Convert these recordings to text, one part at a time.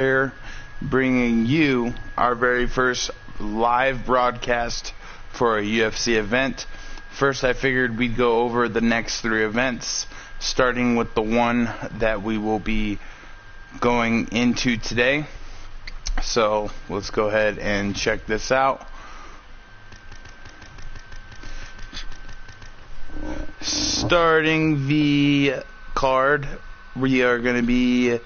here bringing you our very first live broadcast for a UFC event. First, I figured we'd go over the next three events, starting with the one that we will be going into today. So let's go ahead and check this out. Starting the card, we are going to be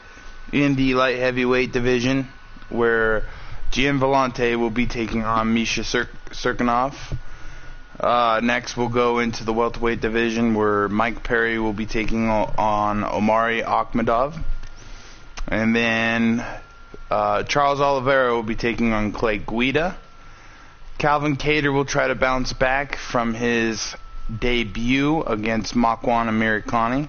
in the light heavyweight division, where Gian Vellante will be taking on Misha Cirkunov. Next, we'll go into the welterweight division, where Mike Perry will be taking on Omari Akhmedov. And then Charles Oliveira will be taking on Clay Guida. Calvin Kattar will try to bounce back from his debut against Makwan Amirkhani.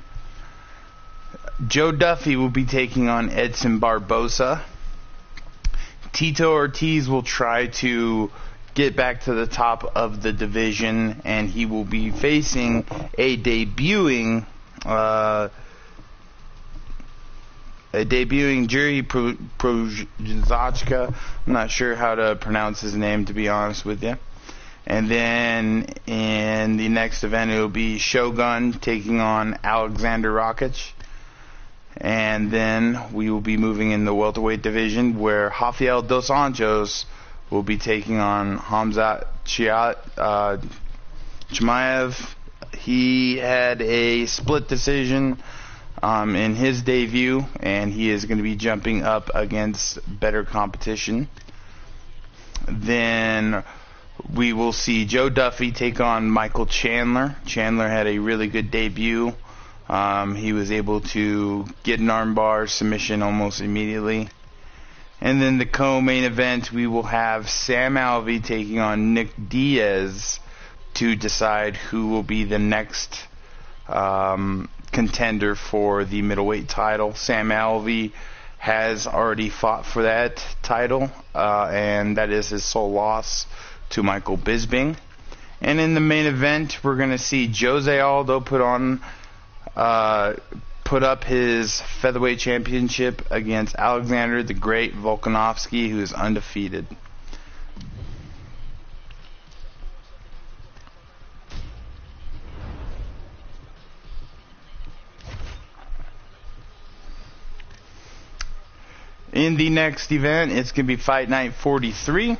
Joe Duffy will be taking on Edson Barbosa. Tito Ortiz will try to get back to the top of the division, and he will be facing a debuting Jiri Prochazka. I'm not sure how to pronounce his name, to be honest with you. And then in the next event, it will be Shogun taking on Alexander Rakic. And then we will be moving in the welterweight division, where Rafael Dos Anjos will be taking on Hamzat Chimaev. He had a split decision in his debut, and he is going to be jumping up against better competition. Then we will see Joe Duffy take on Michael Chandler. Chandler had a really good debut. He was able to get an armbar submission almost immediately. And then the co-main event, we will have Sam Alvey taking on Nick Diaz to decide who will be the next contender for the middleweight title. Sam Alvey has already fought for that title, and that is his sole loss to Michael Bisping. And in the main event, we're going to see Jose Aldo put up his featherweight championship against Alexander the Great Volkanovski, who is undefeated. In the next event, it's going to be Fight Night 43.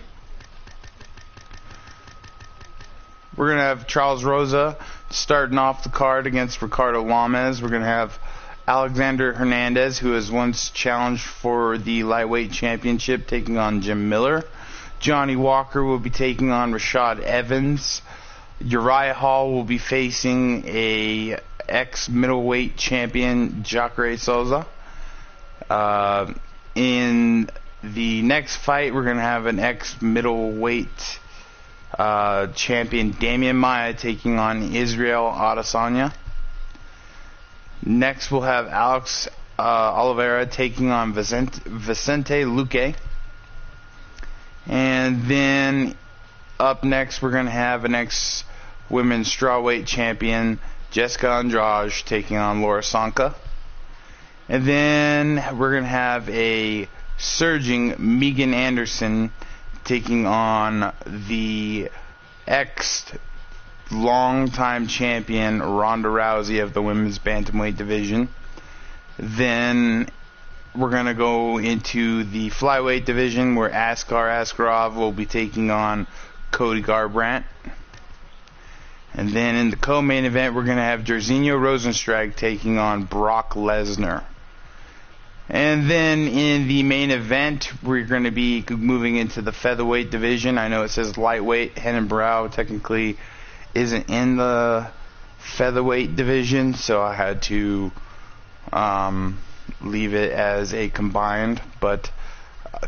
We're going to have Charles Rosa starting off the card against Ricardo Lames. We're going to have Alexander Hernandez, who has once challenged for the lightweight championship, taking on Jim Miller. Johnny Walker will be taking on Rashad Evans. Uriah Hall will be facing a ex-middleweight champion, Jacare Souza. In the next fight, we're going to have an ex-middleweight champion, Damian Maia, taking on Israel Adesanya. Next, we'll have Alex Oliveira taking on Vicente Luque. And then up next, we're going to have an ex-women's strawweight champion, Jessica Andrade, taking on Laura Sanka. And then we're going to have a surging Megan Anderson taking on the ex-longtime champion Ronda Rousey of the women's bantamweight division. Then we're going to go into the flyweight division, where Askar Askarov will be taking on Cody Garbrandt. And then in the co-main event, we're going to have Jairzinho Rozenstruik taking on Brock Lesnar. And then in the main event, we're going to be moving into the featherweight division. I know it says lightweight. Henan Brow technically isn't in the featherweight division, so I had to leave it as a combined. But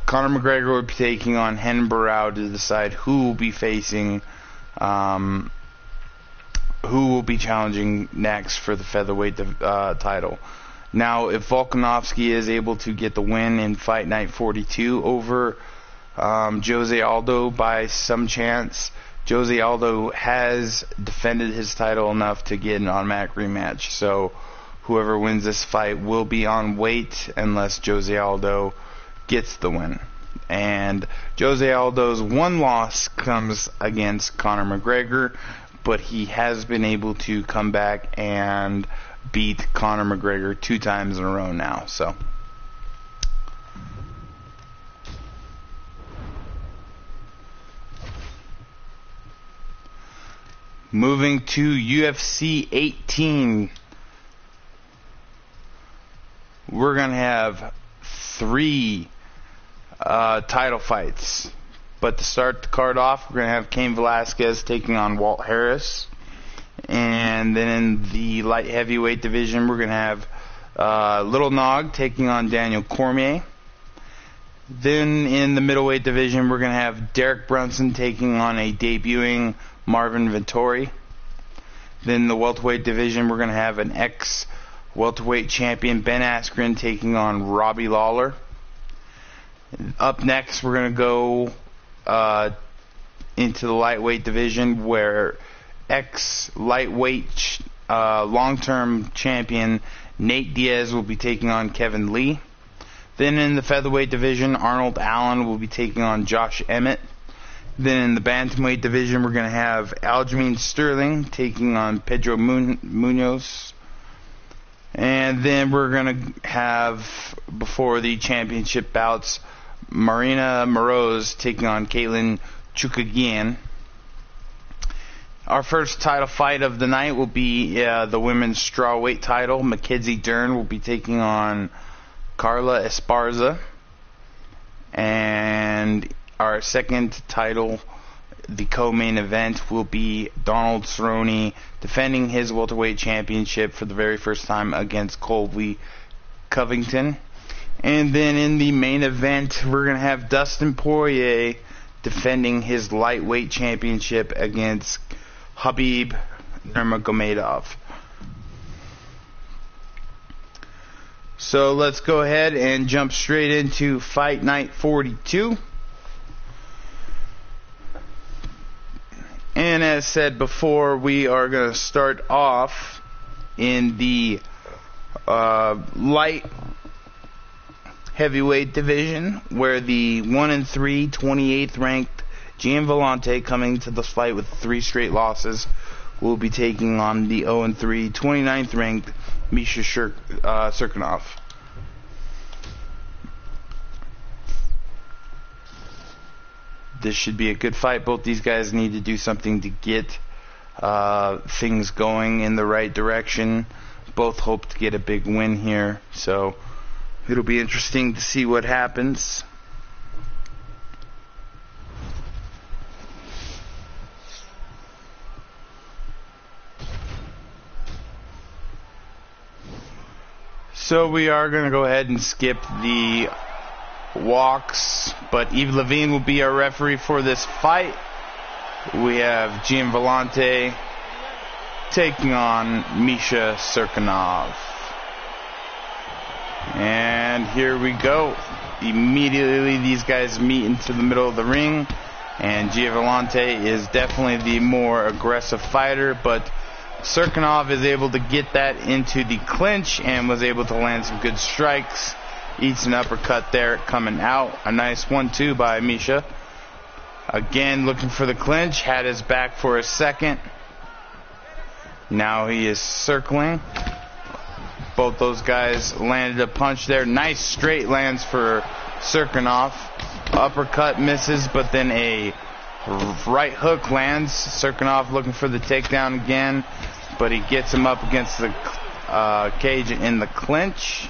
Conor McGregor will be taking on Henan Brow to decide who will be facing, who will be challenging next for the featherweight title. Now, if Volkanovski is able to get the win in Fight Night 42 over Jose Aldo by some chance, Jose Aldo has defended his title enough to get an automatic rematch. So whoever wins this fight will be on weight unless Jose Aldo gets the win. And Jose Aldo's one loss comes against Conor McGregor, but he has been able to come back and beat Conor McGregor 2 times in a row now. So moving to UFC 18, we're going to have 3 title fights. But to start the card off, we're going to have Cain Velasquez taking on Walt Harris. And then in the light heavyweight division, we're going to have Little Nog taking on Daniel Cormier. Then in the middleweight division, we're going to have Derek Brunson taking on a debuting Marvin Vettori. Then in the welterweight division, we're going to have an ex-welterweight champion Ben Askren taking on Robbie Lawler. Up next, we're going to go into the lightweight division, where ex-lightweight long-term champion Nate Diaz will be taking on Kevin Lee. Then in the featherweight division, Arnold Allen will be taking on Josh Emmett. Then in the bantamweight division, we're going to have Aljamain Sterling taking on Pedro Munoz. And then we're going to have, before the championship bouts, Marina Moroz taking on Caitlin Chukagian. Our first title fight of the night will be the women's strawweight title. Mackenzie Dern will be taking on Carla Esparza. And our second title, the co-main event, will be Donald Cerrone defending his welterweight championship for the very first time against Colby Covington. And then in the main event, we're going to have Dustin Poirier defending his lightweight championship against Khabib Nurmagomedov. So let's go ahead and jump straight into Fight Night 42. And as said before, we are going to start off in the light heavyweight division, where the 1-3, 28th ranked Gian Villante, coming to the fight with 3 straight losses, will be taking on the 0-3, 29th ranked Misha Cirkunov. This should be a good fight. Both these guys need to do something to get things going in the right direction. Both hope to get a big win here, so it'll be interesting to see what happens. So we are going to go ahead and skip the walks, but Yves Levine will be our referee for this fight. We have Gian Villante taking on Misha Cirkunov. And here we go. Immediately these guys meet into the middle of the ring, and Gian Villante is definitely the more aggressive fighter, but Cirkunov is able to get that into the clinch and was able to land some good strikes. Eats an uppercut there coming out. A nice 1-2 by Misha. Again looking for the clinch. Had his back for a second. Now he is circling. Both those guys landed a punch there. Nice straight lands for Cirkunov. Uppercut misses, but then a right hook lands. Cirkunov looking for the takedown again, but he gets him up against the cage in the clinch.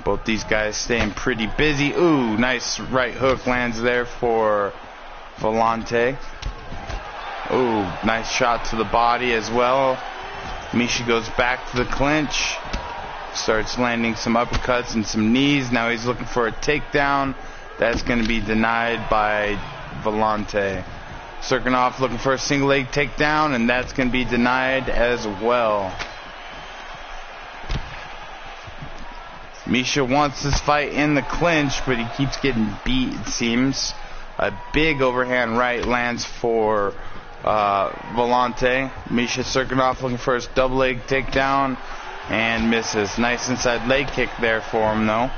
Both these guys staying pretty busy. Ooh, nice right hook lands there for Villante. Ooh, nice shot to the body as well. Misha goes back to the clinch. Starts landing some uppercuts and some knees. Now he's looking for a takedown. That's going to be denied by Villante. Cirkunov looking for a single leg takedown, and that's going to be denied as well. Misha wants this fight in the clinch, but he keeps getting beat, it seems. A big overhand right lands for Villante. Misha Cirkunov looking for his double leg takedown. and misses. Nice inside leg kick there for him, though.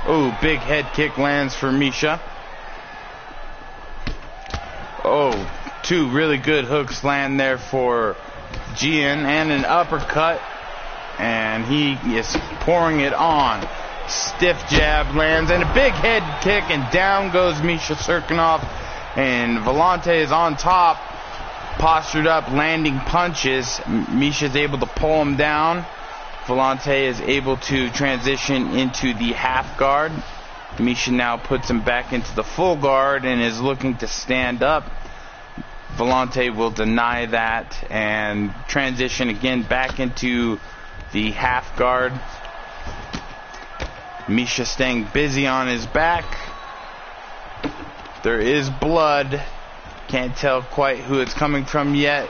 Oh, big head kick lands for Misha. Oh, two really good hooks land there for Gian, and an uppercut, and he is pouring it on. Stiff jab lands, and a big head kick, and down goes Misha Serkinov, and Volante is on top, postured up, landing punches. Misha is able to pull him down. Volante is able to transition into the half guard. Misha now puts him back into the full guard and is looking to stand up. Volante will deny that and transition again back into the half guard. Misha staying busy on his back. There is blood. Can't tell quite who it's coming from yet.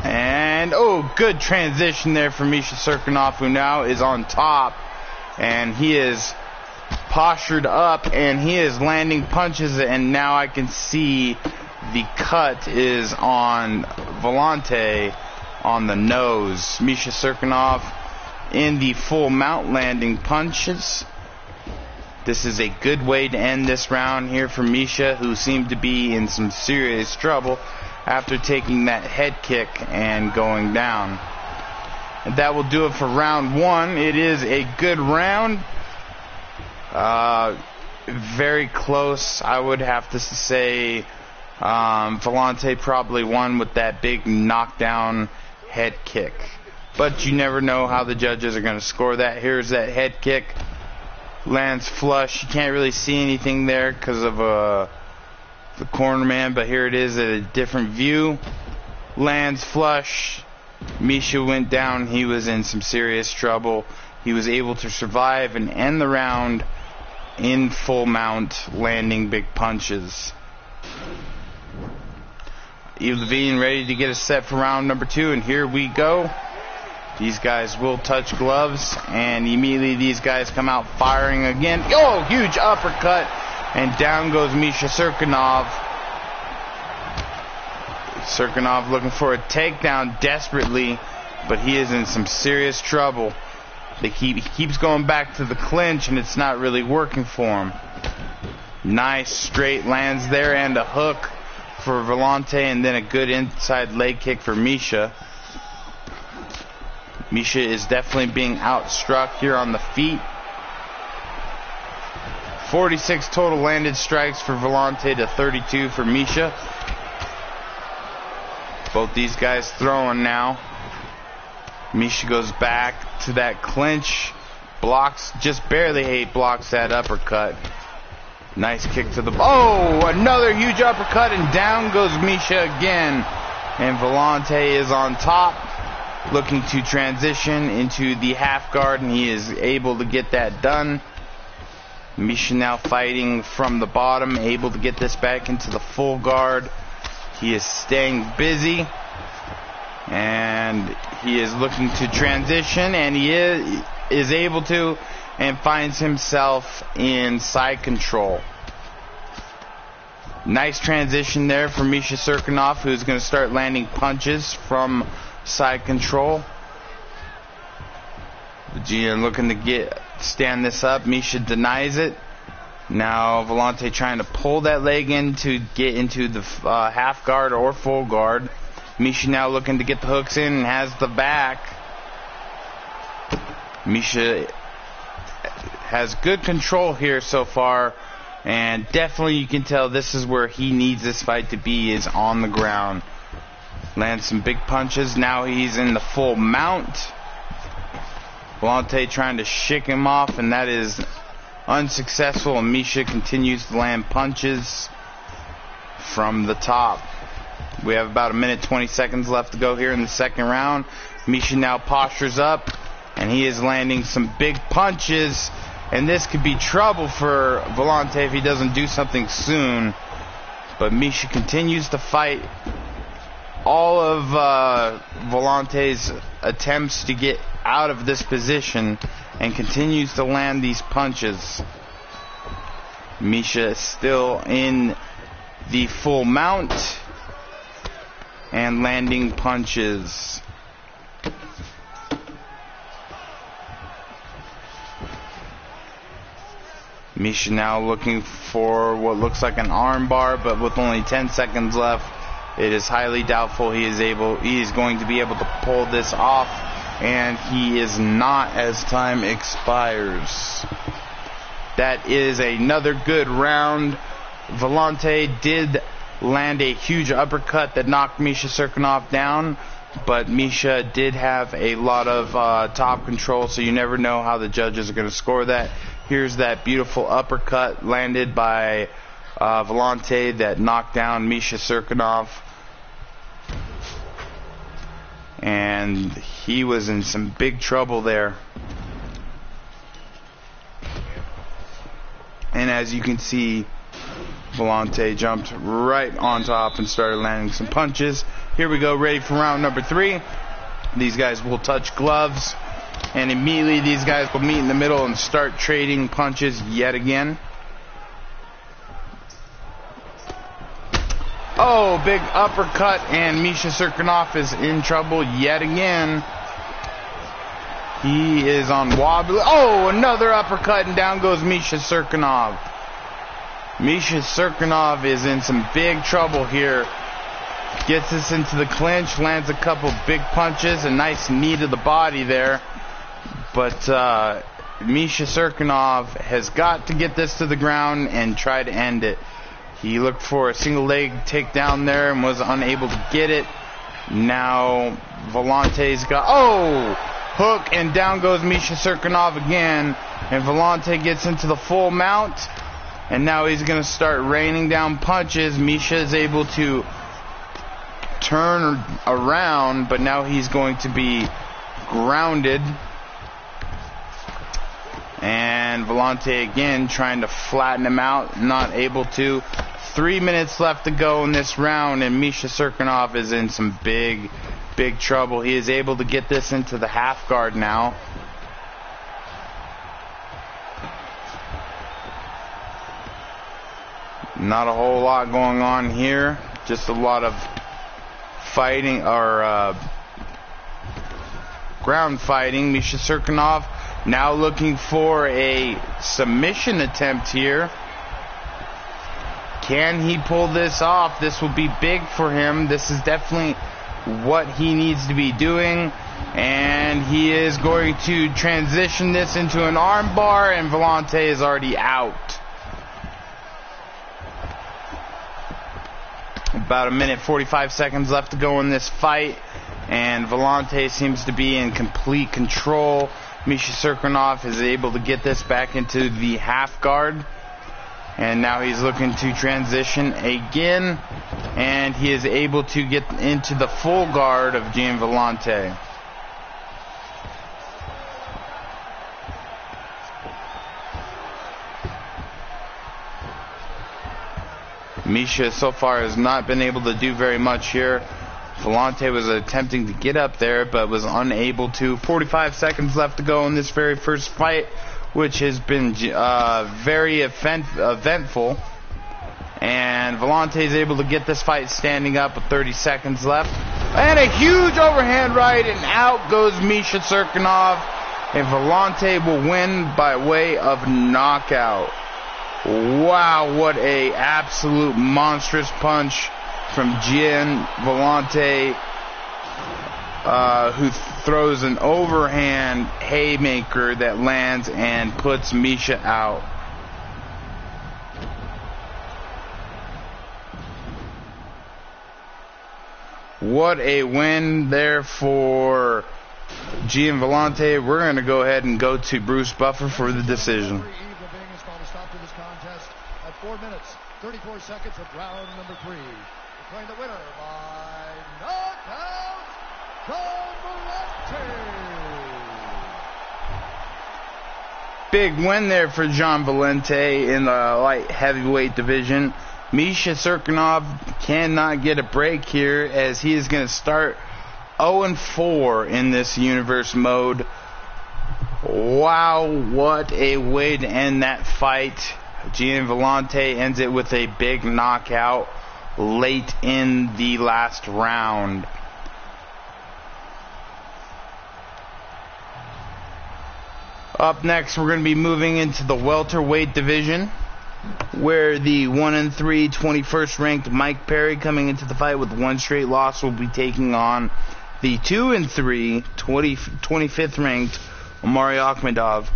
And, oh, good transition there for Misha Serkinov, who now is on top. And he is postured up, and he is landing punches, and now I can see the cut is on Volante on the nose. Misha Serkinov in the full mount landing punches. This is a good way to end this round here for Misha, who seemed to be in some serious trouble after taking that head kick and going down. And that will do it for round one. It is a good round. Very close, I would have to say. Volante probably won with that big knockdown head kick. But you never know how the judges are going to score that. Here's that head kick. Lands flush. You can't really see anything there because of the corner man, but here it is at a different view. Lands flush. Misha went down. He was in some serious trouble. He was able to survive and end the round in full mount, landing big punches. Eve Levine ready to get us set for round number two, and here we go. These guys will touch gloves, and immediately these guys come out firing again. Oh, huge uppercut, and down goes Misha Serkinov. Serkinov looking for a takedown desperately, but he is in some serious trouble. He keeps going back to the clinch, and it's not really working for him. Nice straight lands there, and a hook for Volante, and then a good inside leg kick for Misha. Misha is definitely being outstruck here on the feet. 46 total landed strikes for Volante to 32 for Misha. Both these guys throwing now. Misha goes back to that clinch. Blocks, just barely blocks that uppercut. Nice kick to the... Oh, another huge uppercut, and down goes Misha again. And Volante is on top, looking to transition into the half guard, and he is able to get that done. Misha now fighting from the bottom, able to get this back into the full guard. He is staying busy, and he is looking to transition, and he is able to, and finds himself in side control. Nice transition there for Misha Serkinov, who's going to start landing punches from side control. Gian looking to stand this up. Misha denies it. Now Volante trying to pull that leg in to get into the half guard or full guard. Misha now looking to get the hooks in and has the back. Misha has good control here so far, and definitely you can tell this is where he needs this fight to be, is on the ground. Lands some big punches. Now he's in the full mount. Volante trying to shake him off, and that is unsuccessful, and Misha continues to land punches from the top. We have about 1 minute 20 seconds left to go here in the second round. Misha now postures up, and he is landing some big punches, and this could be trouble for Volante if he doesn't do something soon. But Misha continues to fight all of Volante's attempts to get out of this position, and continues to land these punches. Misha is still in the full mount and landing punches. Misha now looking for what looks like an arm bar, but with only 10 seconds left, it is highly doubtful he is going to be able to pull this off, and he is not as time expires. That is another good round. Volante did land a huge uppercut that knocked Misha Cirkunov down, but Misha did have a lot of top control, so you never know how the judges are going to score that. Here's that beautiful uppercut landed by Volante that knocked down Misha Cirkunov. And he was in some big trouble there. And as you can see, Volante jumped right on top and started landing some punches. Here we go, ready for round number 3. These guys will touch gloves, and immediately these guys will meet in the middle and start trading punches yet again. Oh, big uppercut, and Misha Cirkunov is in trouble yet again. He is on wobbly. Oh, another uppercut, and down goes Misha Cirkunov. Misha Cirkunov is in some big trouble here. Gets this into the clinch, lands a couple big punches, a nice knee to the body there. But Misha Cirkunov has got to get this to the ground and try to end it. He looked for a single leg takedown there and was unable to get it. Now Volante's got, oh, hook, and down goes Misha Cirkunov again. And Volante gets into the full mount. And now he's going to start raining down punches. Misha is able to turn around, but now he's going to be grounded. And Volante again trying to flatten him out, not able to. 3 minutes left to go in this round, and Misha Cirkunov is in some big trouble. He is able to get this into the half guard now. Not a whole lot going on here, just a lot of fighting, or ground fighting. Misha Cirkunov now looking for a submission attempt here. Can he pull this off? This will be big for him. This is definitely what he needs to be doing. And he is going to transition this into an arm bar, and Volante is already out. About 1:45 seconds left to go in this fight, and Volante seems to be in complete control. Misha Cirkunov is able to get this back into the half guard, and now he's looking to transition again, and he is able to get into the full guard of Gian Volante. Misha so far has not been able to do very much here. Volante was attempting to get up there, but was unable to. 45 seconds left to go in this very first fight, which has been very eventful. And Volante is able to get this fight standing up with 30 seconds left. And a huge overhand right, and out goes Misha Cirkunov. And Volante will win by way of knockout. Wow, what a absolute monstrous punch from Gian Volante, who throws an overhand haymaker that lands and puts Misha out. What a win there for Gian Volante. We're going to go ahead and go to Bruce Buffer for the decision. 4 minutes, 34 seconds of round number 3. Declaring the winner by knockout, Gian Volante. Big win there for Gian Volante in the light heavyweight division. Misha Cirkunov cannot get a break here, as he is going to start 0-4 in this universe mode. Wow, what a way to end that fight. Gian Volante ends it with a big knockout late in the last round. Up next, we're going to be moving into the welterweight division, where the 1-3, 21st ranked Mike Perry, coming into the fight with one straight loss, will be taking on the 2-3, 25th ranked Omari Akhmedov,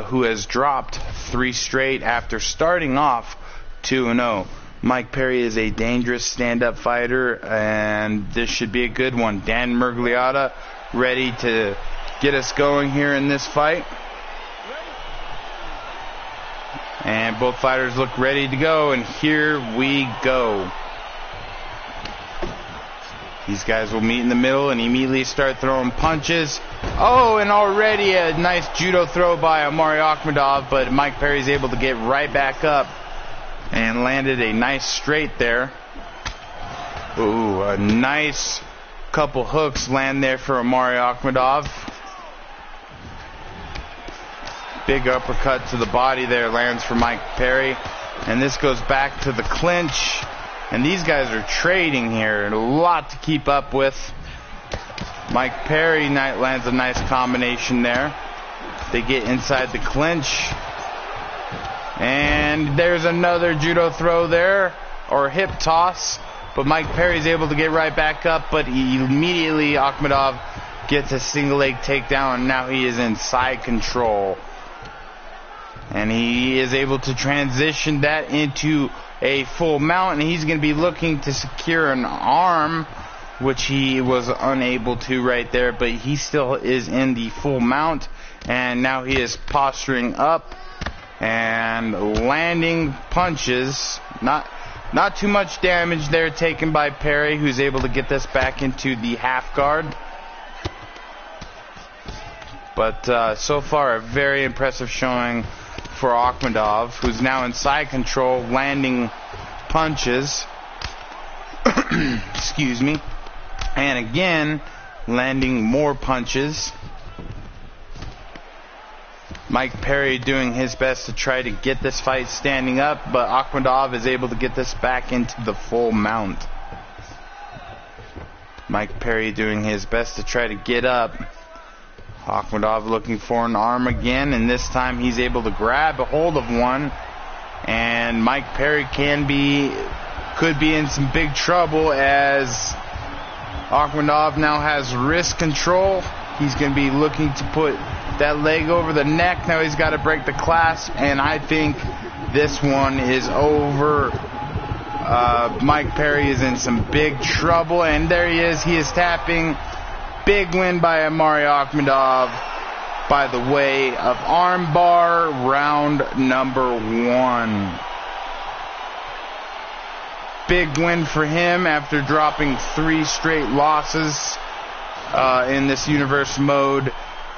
who has dropped 3 straight after starting off 2-0. Mike Perry is a dangerous stand-up fighter, and this should be a good one. Dan Murgliata ready to get us going here in this fight. And both fighters look ready to go, and here we go. These guys will meet in the middle and immediately start throwing punches. Oh, and already a nice judo throw by Omari Akhmedov, but Mike Perry's able to get right back up and landed a nice straight there. Ooh, a nice couple hooks land there for Omari Akhmedov. Big uppercut to the body there lands for Mike Perry. And this goes back to the clinch. And these guys are trading here. A lot to keep up with. Mike Perry lands a nice combination there. They get inside the clinch. And there's another judo throw there, or hip toss. But Mike Perry's able to get right back up, but immediately Akhmedov gets a single leg takedown, and now he is in side control. And he is able to transition that into a full mount, and he's going to be looking to secure an arm, which he was unable to right there, but he still is in the full mount, and now he is posturing up and landing punches. Not too much damage there taken by Perry, who's able to get this back into the half guard. But so far, a very impressive showing for Akhmedov, who's now in side control, landing punches. Excuse me. And again, landing more punches. Mike Perry doing his best to try to get this fight standing up, but Akhmedov is able to get this back into the full mount. Mike Perry doing his best to try to get up. Akhmedov looking for an arm again, and this time he's able to grab a hold of one. And Mike Perry could be in some big trouble, as Akhmedov now has wrist control. He's going to be looking to put that leg over the neck. Now he's got to break the clasp, and I think this one is over. Mike Perry is in some big trouble, and there he is. He is tapping. Big win by Omari Akhmedov by the way of armbar, round number 1. Big win for him after dropping 3 straight losses in this universe mode.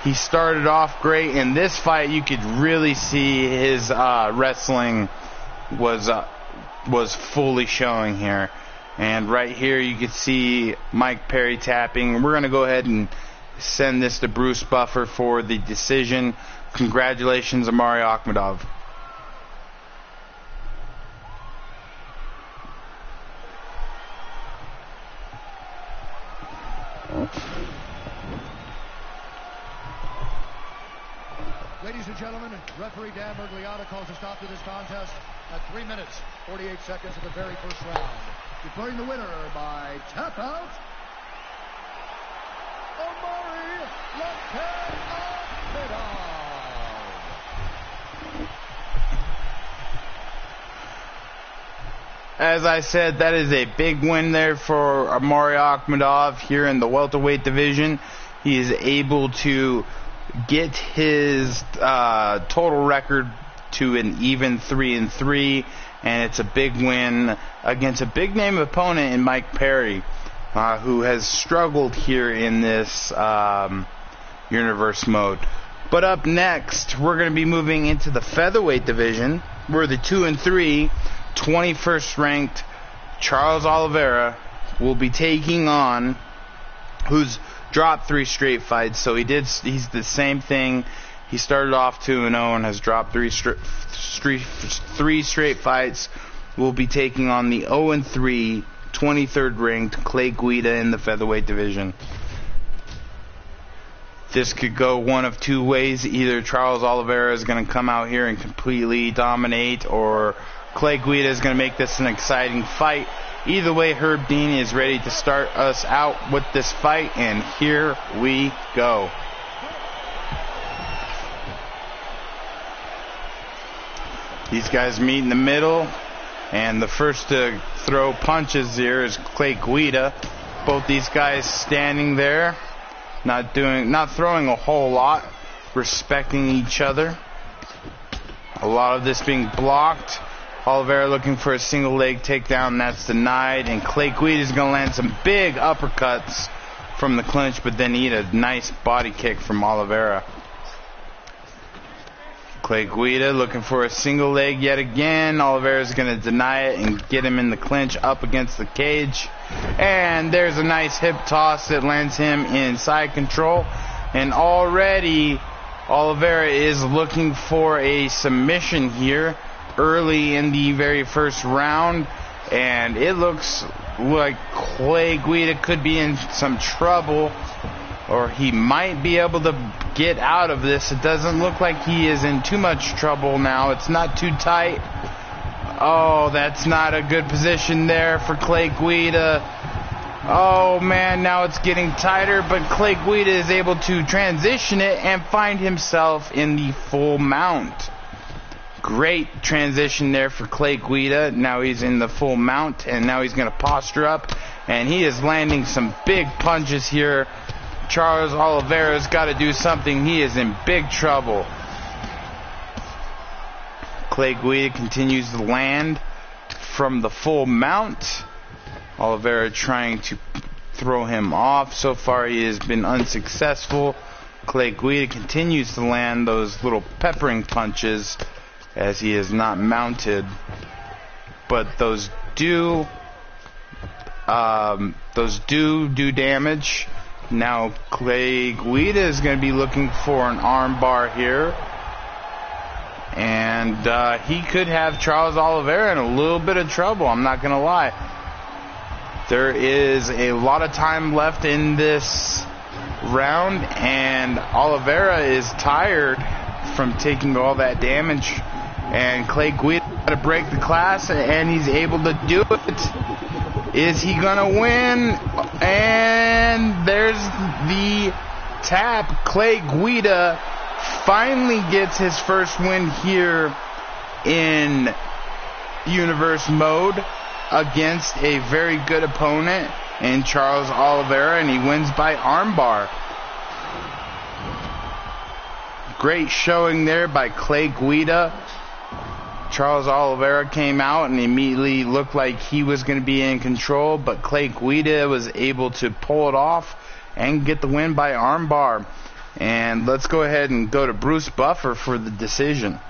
He started off great. In this fight, you could really see his wrestling was fully showing here. And right here, you can see Mike Perry tapping. We're going to go ahead and send this to Bruce Buffer for the decision. Congratulations, Omari Akhmedov. Ladies and gentlemen, referee Dan Murgliata calls a stop to this contest at 3 minutes, 48 seconds of the very first round. Declaring the winner by tap out, Omari Akhmedov. As I said, that is a big win there for Omari Akhmedov here in the welterweight division. He is able to get his total record to an even 3-3, and it's a big win against a big name opponent in Mike Perry, who has struggled here in this universe mode. But up next, we're going to be moving into the featherweight division, where the 2-3, 21st ranked Charles Oliveira will be taking on, who's dropped 3 straight fights. So he's the same thing. He started off 2-0 and has dropped 3 straight fights. Will be taking on the 0-3, 23rd ranked Clay Guida in the featherweight division. This could go one of two ways. Either Charles Oliveira is going to come out here and completely dominate, or Clay Guida is going to make this an exciting fight. Either way, Herb Dean is ready to start us out with this fight, and here we go. These guys meet in the middle, and the first to throw punches here is Clay Guida. Both these guys standing there, not throwing a whole lot, respecting each other. A lot of this being blocked. Oliveira looking for a single leg takedown, that's denied, and Clay Guida is going to land some big uppercuts from the clinch, but then eat a nice body kick from Oliveira. Clay Guida looking for a single leg yet again. Oliveira is going to deny it and get him in the clinch up against the cage. And there's a nice hip toss that lands him in side control. And already Oliveira is looking for a submission here early in the very first round. And it looks like Clay Guida could be in some trouble, or he might be able to get out of this. It doesn't look like he is in too much trouble now. It's not too tight. Oh, that's not a good position there for Clay Guida. Oh man, now it's getting tighter, but Clay Guida is able to transition it and find himself in the full mount. Great transition there for Clay Guida. Now he's in the full mount, and now he's going to posture up, and he is landing some big punches here. Charles Oliveira's got to do something. He is in big trouble. Clay Guida continues to land from the full mount. Oliveira trying to throw him off. So far he has been unsuccessful. Clay Guida continues to land those little peppering punches as he is not mounted. But those do damage. Now Clay Guida is going to be looking for an arm bar here, and he could have Charles Oliveira in a little bit of trouble, I'm not going to lie. There is a lot of time left in this round, and Oliveira is tired from taking all that damage, and Clay Guida got to break the class, and he's able to do it. Is he gonna win? And there's the tap. Clay Guida finally gets his first win here in Universe Mode against a very good opponent in Charles Oliveira, and he wins by armbar. Great showing there by Clay Guida. Charles Oliveira came out and immediately looked like he was going to be in control, but Clay Guida was able to pull it off and get the win by armbar. And let's go ahead and go to Bruce Buffer for the decision.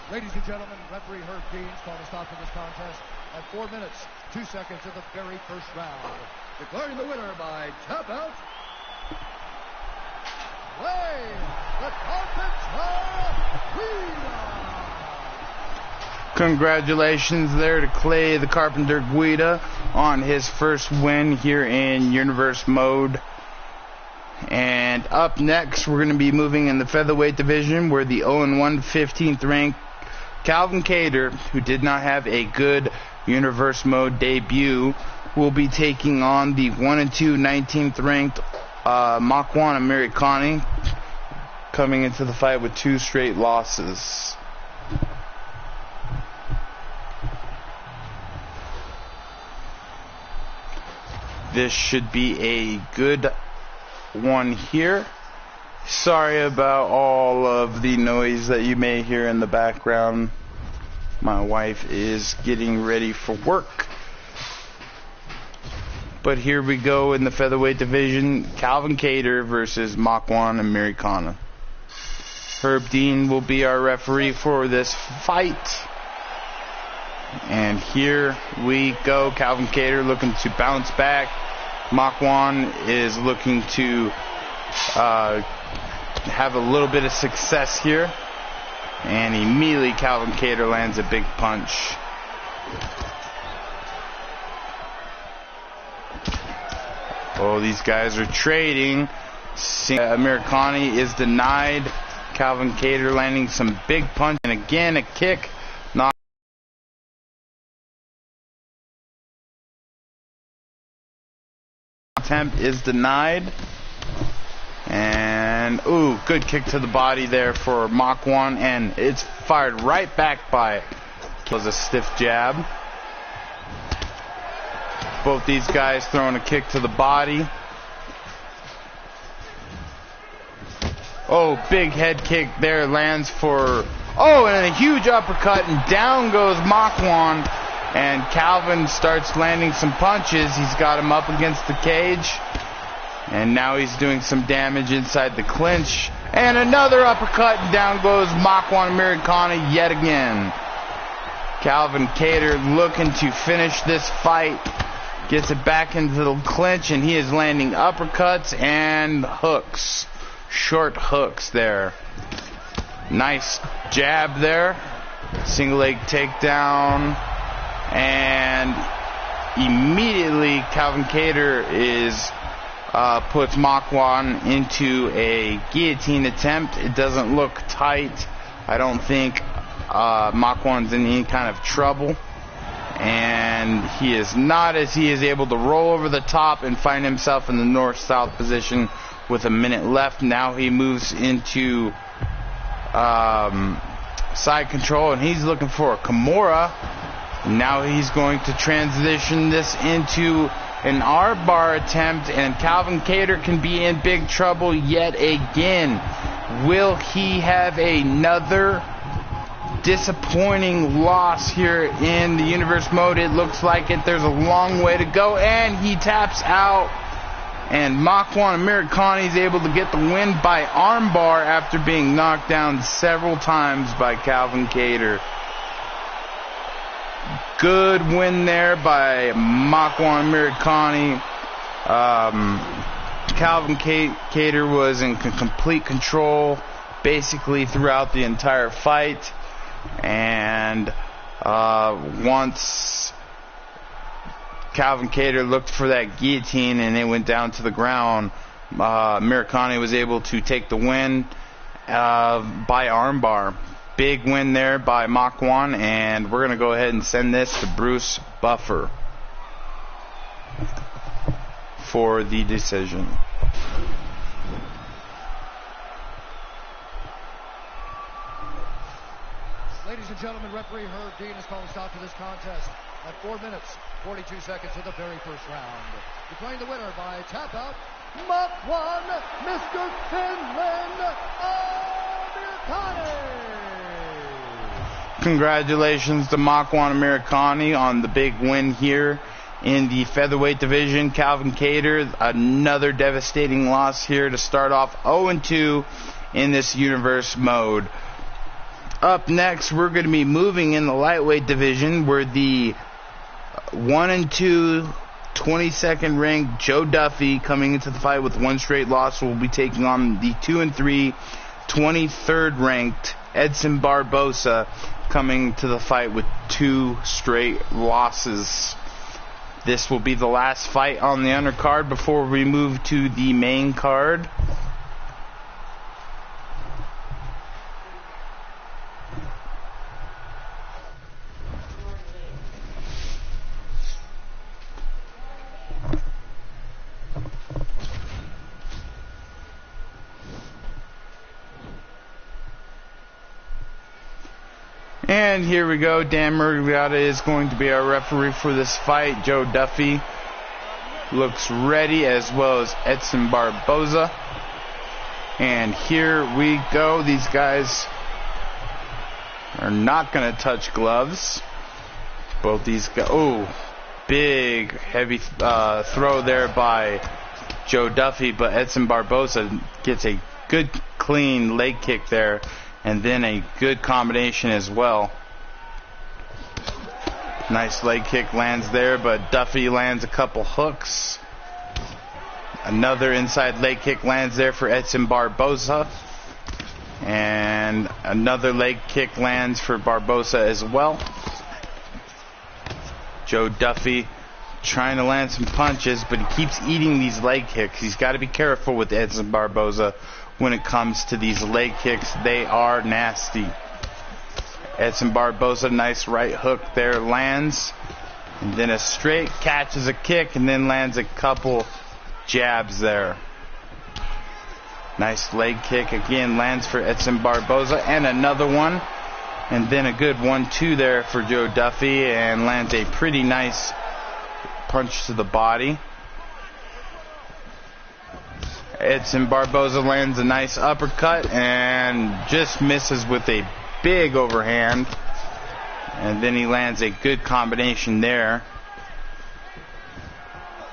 Ladies and gentlemen, referee Herb Dean's called a stop to this contest at 4 minutes, 2 seconds of the very first round. Declaring the winner by tap out, Clay the Carpenter Guida. Congratulations there to Clay the Carpenter Guida on his first win here in Universe Mode. And up next, we're going to be moving in the featherweight division, where the 0-1 15th ranked Calvin Kattar, who did not have a good Universe Mode debut, will be taking on the 1-2 19th ranked Makwan Amerikani, coming into the fight with 2 straight losses. This should be a good one here. Sorry about all of the noise that you may hear in the background. My wife is getting ready for work. But here we go in the featherweight division. Calvin Kattar versus Makwan Amerikani. Herb Dean will be our referee for this fight. And here we go. Calvin Kattar looking to bounce back. Makwan is looking to have a little bit of success here. And immediately Calvin Kattar lands a big punch. Oh, these guys are trading. Americani is denied. Calvin Kattar landing some big punch. And again, a kick. Attempt is denied. And, ooh, good kick to the body there for Makwan. And it's fired right back by. It was a stiff jab. Both these guys throwing a kick to the body. Oh, big head kick there lands for... Oh, and a huge uppercut, and down goes Makwan. And Calvin starts landing some punches. He's got him up against the cage. And now he's doing some damage inside the clinch. And another uppercut, and down goes Makwan Americani yet again. Calvin Kattar looking to finish this fight. Gets it back into the clinch, and he is landing uppercuts and hooks. Short hooks there. Nice jab there. Single leg takedown. And immediately Calvin Kattar puts Makwan into a guillotine attempt. It doesn't look tight. I don't think Makwan's in any kind of trouble. And he is not, as he is able to roll over the top and find himself in the north-south position with a minute left. Now he moves into side control, and he's looking for a Kimura. Now he's going to transition this into an armbar attempt, and Calvin Kattar can be in big trouble yet again. Will he have another disappointing loss here in the Universe mode? It looks like it. There's a long way to go, and he taps out. And Makwan Americani is able to get the win by armbar after being knocked down several times by Calvin Kattar. Good win there by Makwan Americani. Calvin Kattar was in complete control basically throughout the entire fight. And once Calvin Kattar looked for that guillotine and it went down to the ground, Americani was able to take the win by armbar. Big win there by Makwan, and we're going to go ahead and send this to Bruce Buffer for the decision. Ladies and gentlemen, referee Herb Dean has called a stop to this contest at 4 minutes, 42 seconds of the very first round. Declaring the winner by tap out, Makwan, Mr. Finland Americani. Congratulations to Makwan Americani on the big win here in the featherweight division. Calvin Kattar, another devastating loss here to start off 0-2 in this Universe mode. Up next, we're going to be moving in the lightweight division, where the 1-2 22nd ranked Joe Duffy, coming into the fight with one straight loss, will be taking on the 2-3 23rd ranked Edson Barboza, coming to the fight with 2 straight losses. This will be the last fight on the undercard before we move to the main card. And here we go. Dan Murriata is going to be our referee for this fight. Joe Duffy looks ready, as well as Edson Barboza. And here we go. These guys are not going to touch gloves. Both these guys. Oh, big, heavy throw there by Joe Duffy. But Edson Barboza gets a good, clean leg kick there. And then a good combination as well. Nice leg kick lands there, but Duffy lands a couple hooks. Another inside leg kick lands there for Edson Barboza. And another leg kick lands for Barboza as well. Joe Duffy trying to land some punches, but he keeps eating these leg kicks. He's got to be careful with Edson Barboza when it comes to these leg kicks. They are nasty. Edson Barboza, nice right hook there, lands. And then a straight, catches a kick, and then lands a couple jabs there. Nice leg kick again, lands for Edson Barboza, and another one. And then a good 1-2 there for Joe Duffy, and lands a pretty nice punch to the body. Edson Barboza lands a nice uppercut and just misses with a big overhand. And then he lands a good combination there.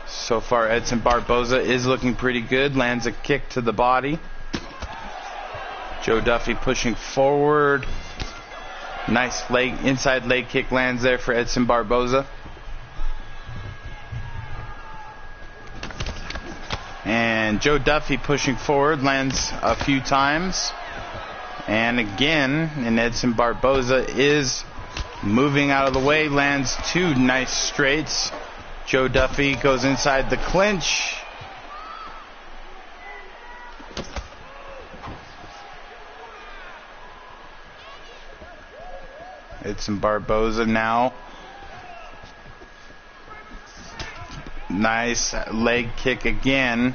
So far, Edson Barboza is looking pretty good. Lands a kick to the body. Joe Duffy pushing forward. Nice inside leg kick lands there for Edson Barboza. And Joe Duffy pushing forward, lands a few times. And again, and Edson Barboza is moving out of the way, lands two nice straights. Joe Duffy goes inside the clinch. Edson Barboza now. Nice leg kick again.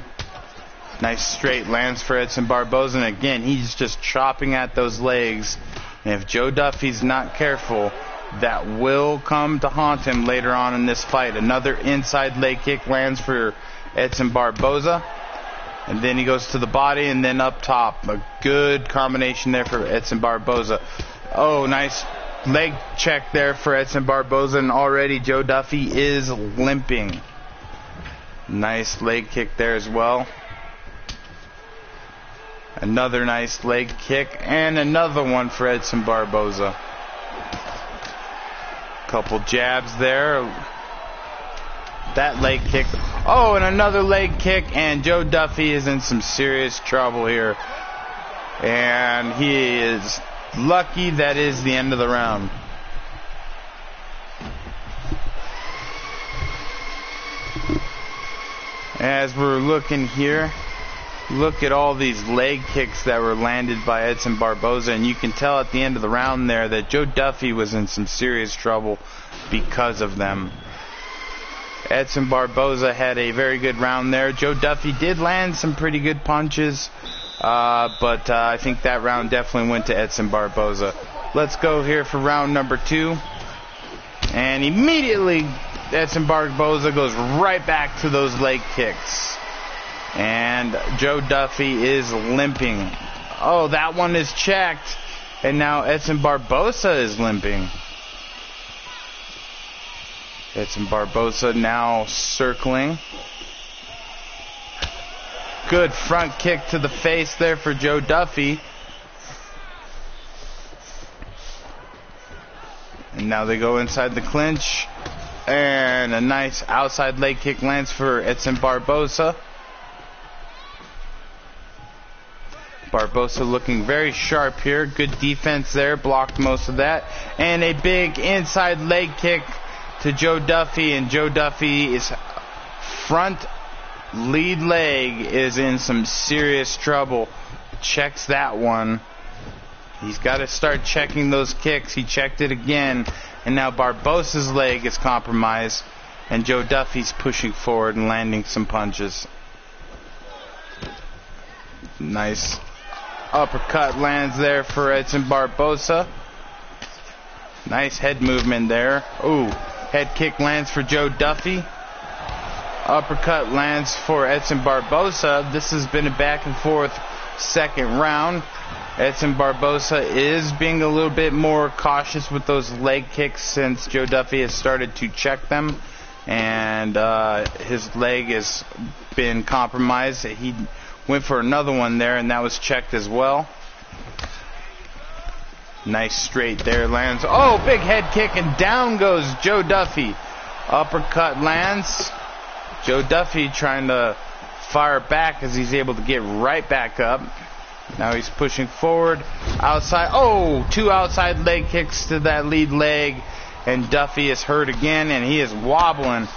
Nice straight lands for Edson Barboza. And again, he's just chopping at those legs. And if Joe Duffy's not careful, that will come to haunt him later on in this fight. Another inside leg kick lands for Edson Barboza. And then he goes to the body and then up top. A good combination there for Edson Barboza. Oh, nice leg check there for Edson Barboza. And already Joe Duffy is limping. Nice leg kick there as well. Another nice leg kick. And another one for Edson Barboza. Couple jabs there. That leg kick. Oh, and another leg kick. And Joe Duffy is in some serious trouble here. And he is lucky that is the end of the round. As we're looking here, look at all these leg kicks that were landed by Edson Barboza, and you can tell at the end of the round there that Joe Duffy was in some serious trouble because of them. Edson Barboza had a very good round there. Joe Duffy did land some pretty good punches, but I think that round definitely went to Edson Barboza. Let's go here for round number 2. And immediately Edson Barboza goes right back to those leg kicks. And Joe Duffy is limping. Oh, that one is checked. And now Edson Barboza is limping. Edson Barboza now circling. Good front kick to the face there for Joe Duffy. And now they go inside the clinch. And a nice outside leg kick lands for Edson Barboza. Barboza looking very sharp here. Good defense there. Blocked most of that. And a big inside leg kick to Joe Duffy. And Joe Duffy's front lead leg is in some serious trouble. Checks that one. He's got to start checking those kicks. He checked it again. And now Barboza's leg is compromised. And Joe Duffy's pushing forward and landing some punches. Nice uppercut lands there for Edson Barboza. Nice head movement there. Ooh, head kick lands for Joe Duffy. Uppercut lands for Edson Barboza. This has been a back and forth second round. Edson Barboza is being a little bit more cautious with those leg kicks since Joe Duffy has started to check them. And his leg has been compromised. He went for another one there, and that was checked as well. Nice straight there lands. Oh, big head kick, and down goes Joe Duffy. Uppercut lands. Joe Duffy trying to fire back as he's able to get right back up. Now he's pushing forward. Outside. Oh, 2 outside leg kicks to that lead leg. And Duffy is hurt again, and he is wobbling.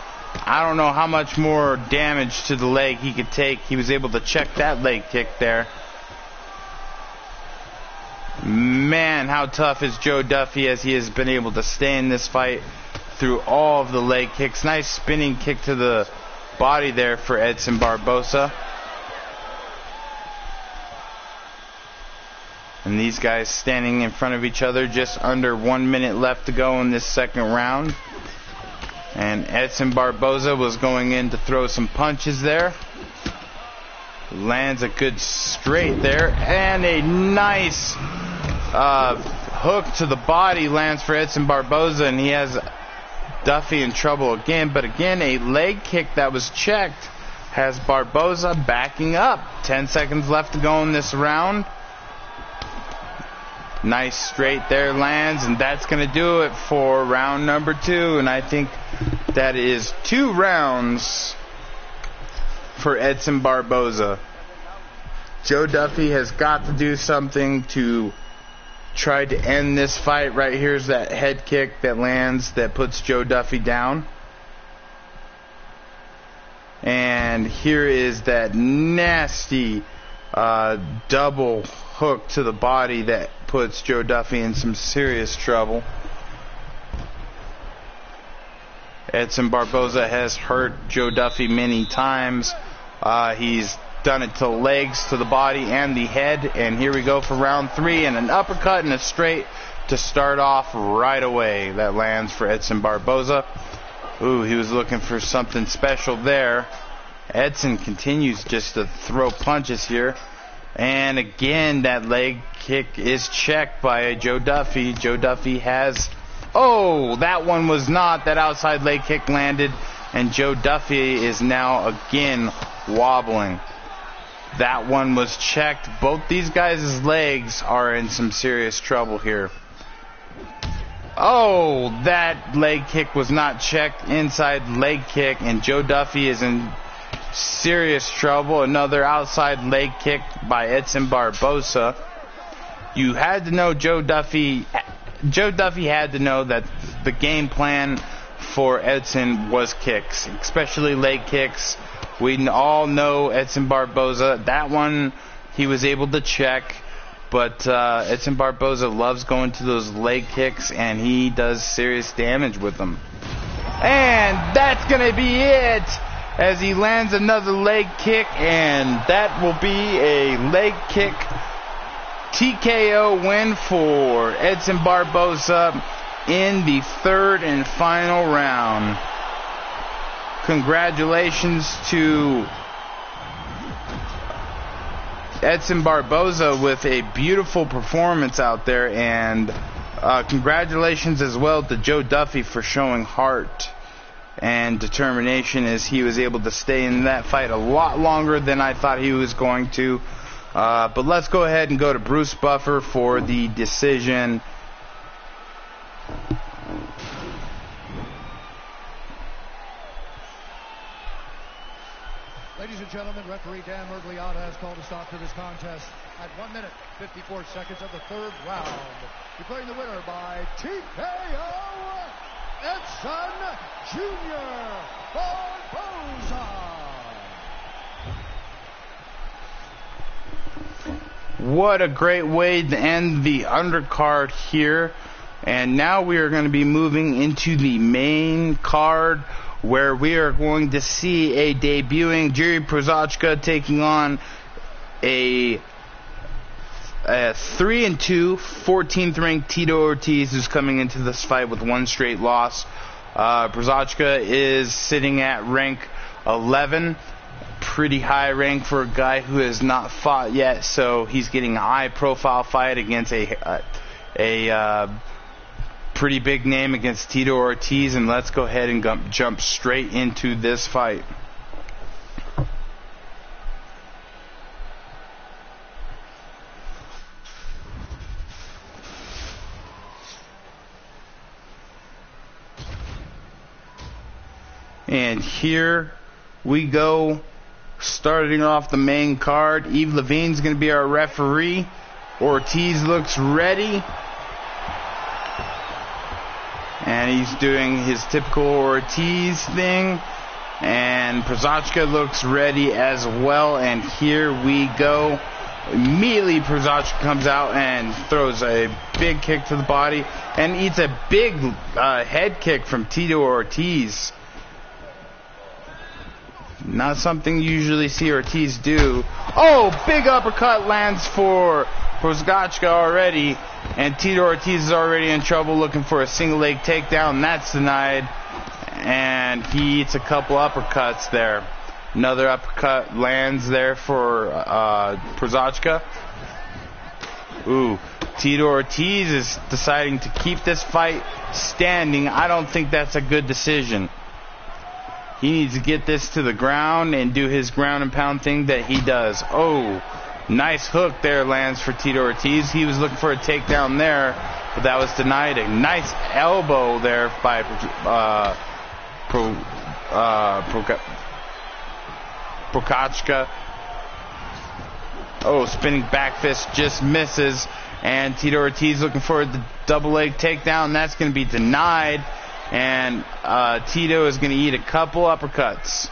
I don't know how much more damage to the leg he could take. He was able to check that leg kick there. Man, how tough is Joe Duffy as he has been able to stay in this fight through all of the leg kicks. Nice spinning kick to the body there for Edson Barboza. And these guys standing in front of each other, just under 1 minute left to go in this second round. And Edson Barboza was going in to throw some punches there. Lands a good straight there. And a nice hook to the body lands for Edson Barboza. And he has Duffy in trouble again. But again, a leg kick that was checked has Barboza backing up. 10 seconds left to go in this round. Nice straight there lands, and that's going to do it for round number 2. And I think that is 2 rounds for Edson Barboza. Joe Duffy has got to do something to try to end this fight. Right here's that head kick that lands that puts Joe Duffy down. And here is that nasty double hook to the body that puts Joe Duffy in some serious trouble. Edson Barboza has hurt Joe Duffy many times. He's done it to legs, to the body, and the head. And here we go for round 3, and an uppercut and a straight to start off right away. That lands for Edson Barboza. Ooh, he was looking for something special there. Edson continues just to throw punches here. And again, that leg kick is checked by Joe Duffy. Joe Duffy has... Oh, that one was not. That outside leg kick landed. And Joe Duffy is now again wobbling. That one was checked. Both these guys' legs are in some serious trouble here. Oh, that leg kick was not checked. Inside leg kick. And Joe Duffy is in serious trouble. Another outside leg kick by Edson Barboza. You had to know Joe Duffy had to know that the game plan for Edson was kicks, especially leg kicks. We all know Edson Barboza. That one he was able to check, but Edson Barboza loves going to those leg kicks, and he does serious damage with them. And that's going to be it, as he lands another leg kick, and that will be a leg kick TKO win for Edson Barboza in the 3rd and final round. Congratulations to Edson Barboza with a beautiful performance out there, and congratulations as well to Joe Duffy for showing heart and determination, as he was able to stay in that fight a lot longer than I thought he was going to. But let's go ahead and go to Bruce Buffer for the decision. Ladies and gentlemen, referee Dan Mergliata has called a stop to this contest at 1 minute, 54 seconds of the 3rd round. Declaring the winner by TKO, Edson Jr. Barboza. What a great way to end the undercard here. And now we are going to be moving into the main card, where we are going to see a debuting Jiri Prochazka taking on a 3-2, 14th ranked Tito Ortiz, who's coming into this fight with 1 straight loss. Prochazka is sitting at rank 11. Pretty high rank for a guy who has not fought yet, so he's getting a high profile fight against a pretty big name against Tito Ortiz. And let's go ahead and jump straight into this fight. And here we go Starting off the main card, Yves Levine's going to be our referee. Ortiz looks ready. And he's doing his typical Ortiz thing. And Prochazka looks ready as well. And here we go. Immediately Prochazka comes out and throws a big kick to the body. And eats a big head kick from Tito Ortiz. Not something you usually see Ortiz do. Oh, big uppercut lands for Prochazka already. And Tito Ortiz is already in trouble looking for a single leg takedown. That's denied. And he eats a couple uppercuts there. Another uppercut lands there for Prochazka. Ooh, Tito Ortiz is deciding to keep this fight standing. I don't think that's a good decision. He needs to get this to the ground and do his ground and pound thing that he does. Oh, nice hook there lands for Tito Ortiz. He was looking for a takedown there, but that was denied. A nice elbow there by Prochazka. Oh, spinning back fist just misses. And Tito Ortiz looking for the double leg takedown. That's going to be denied. And Tito is going to eat a couple uppercuts.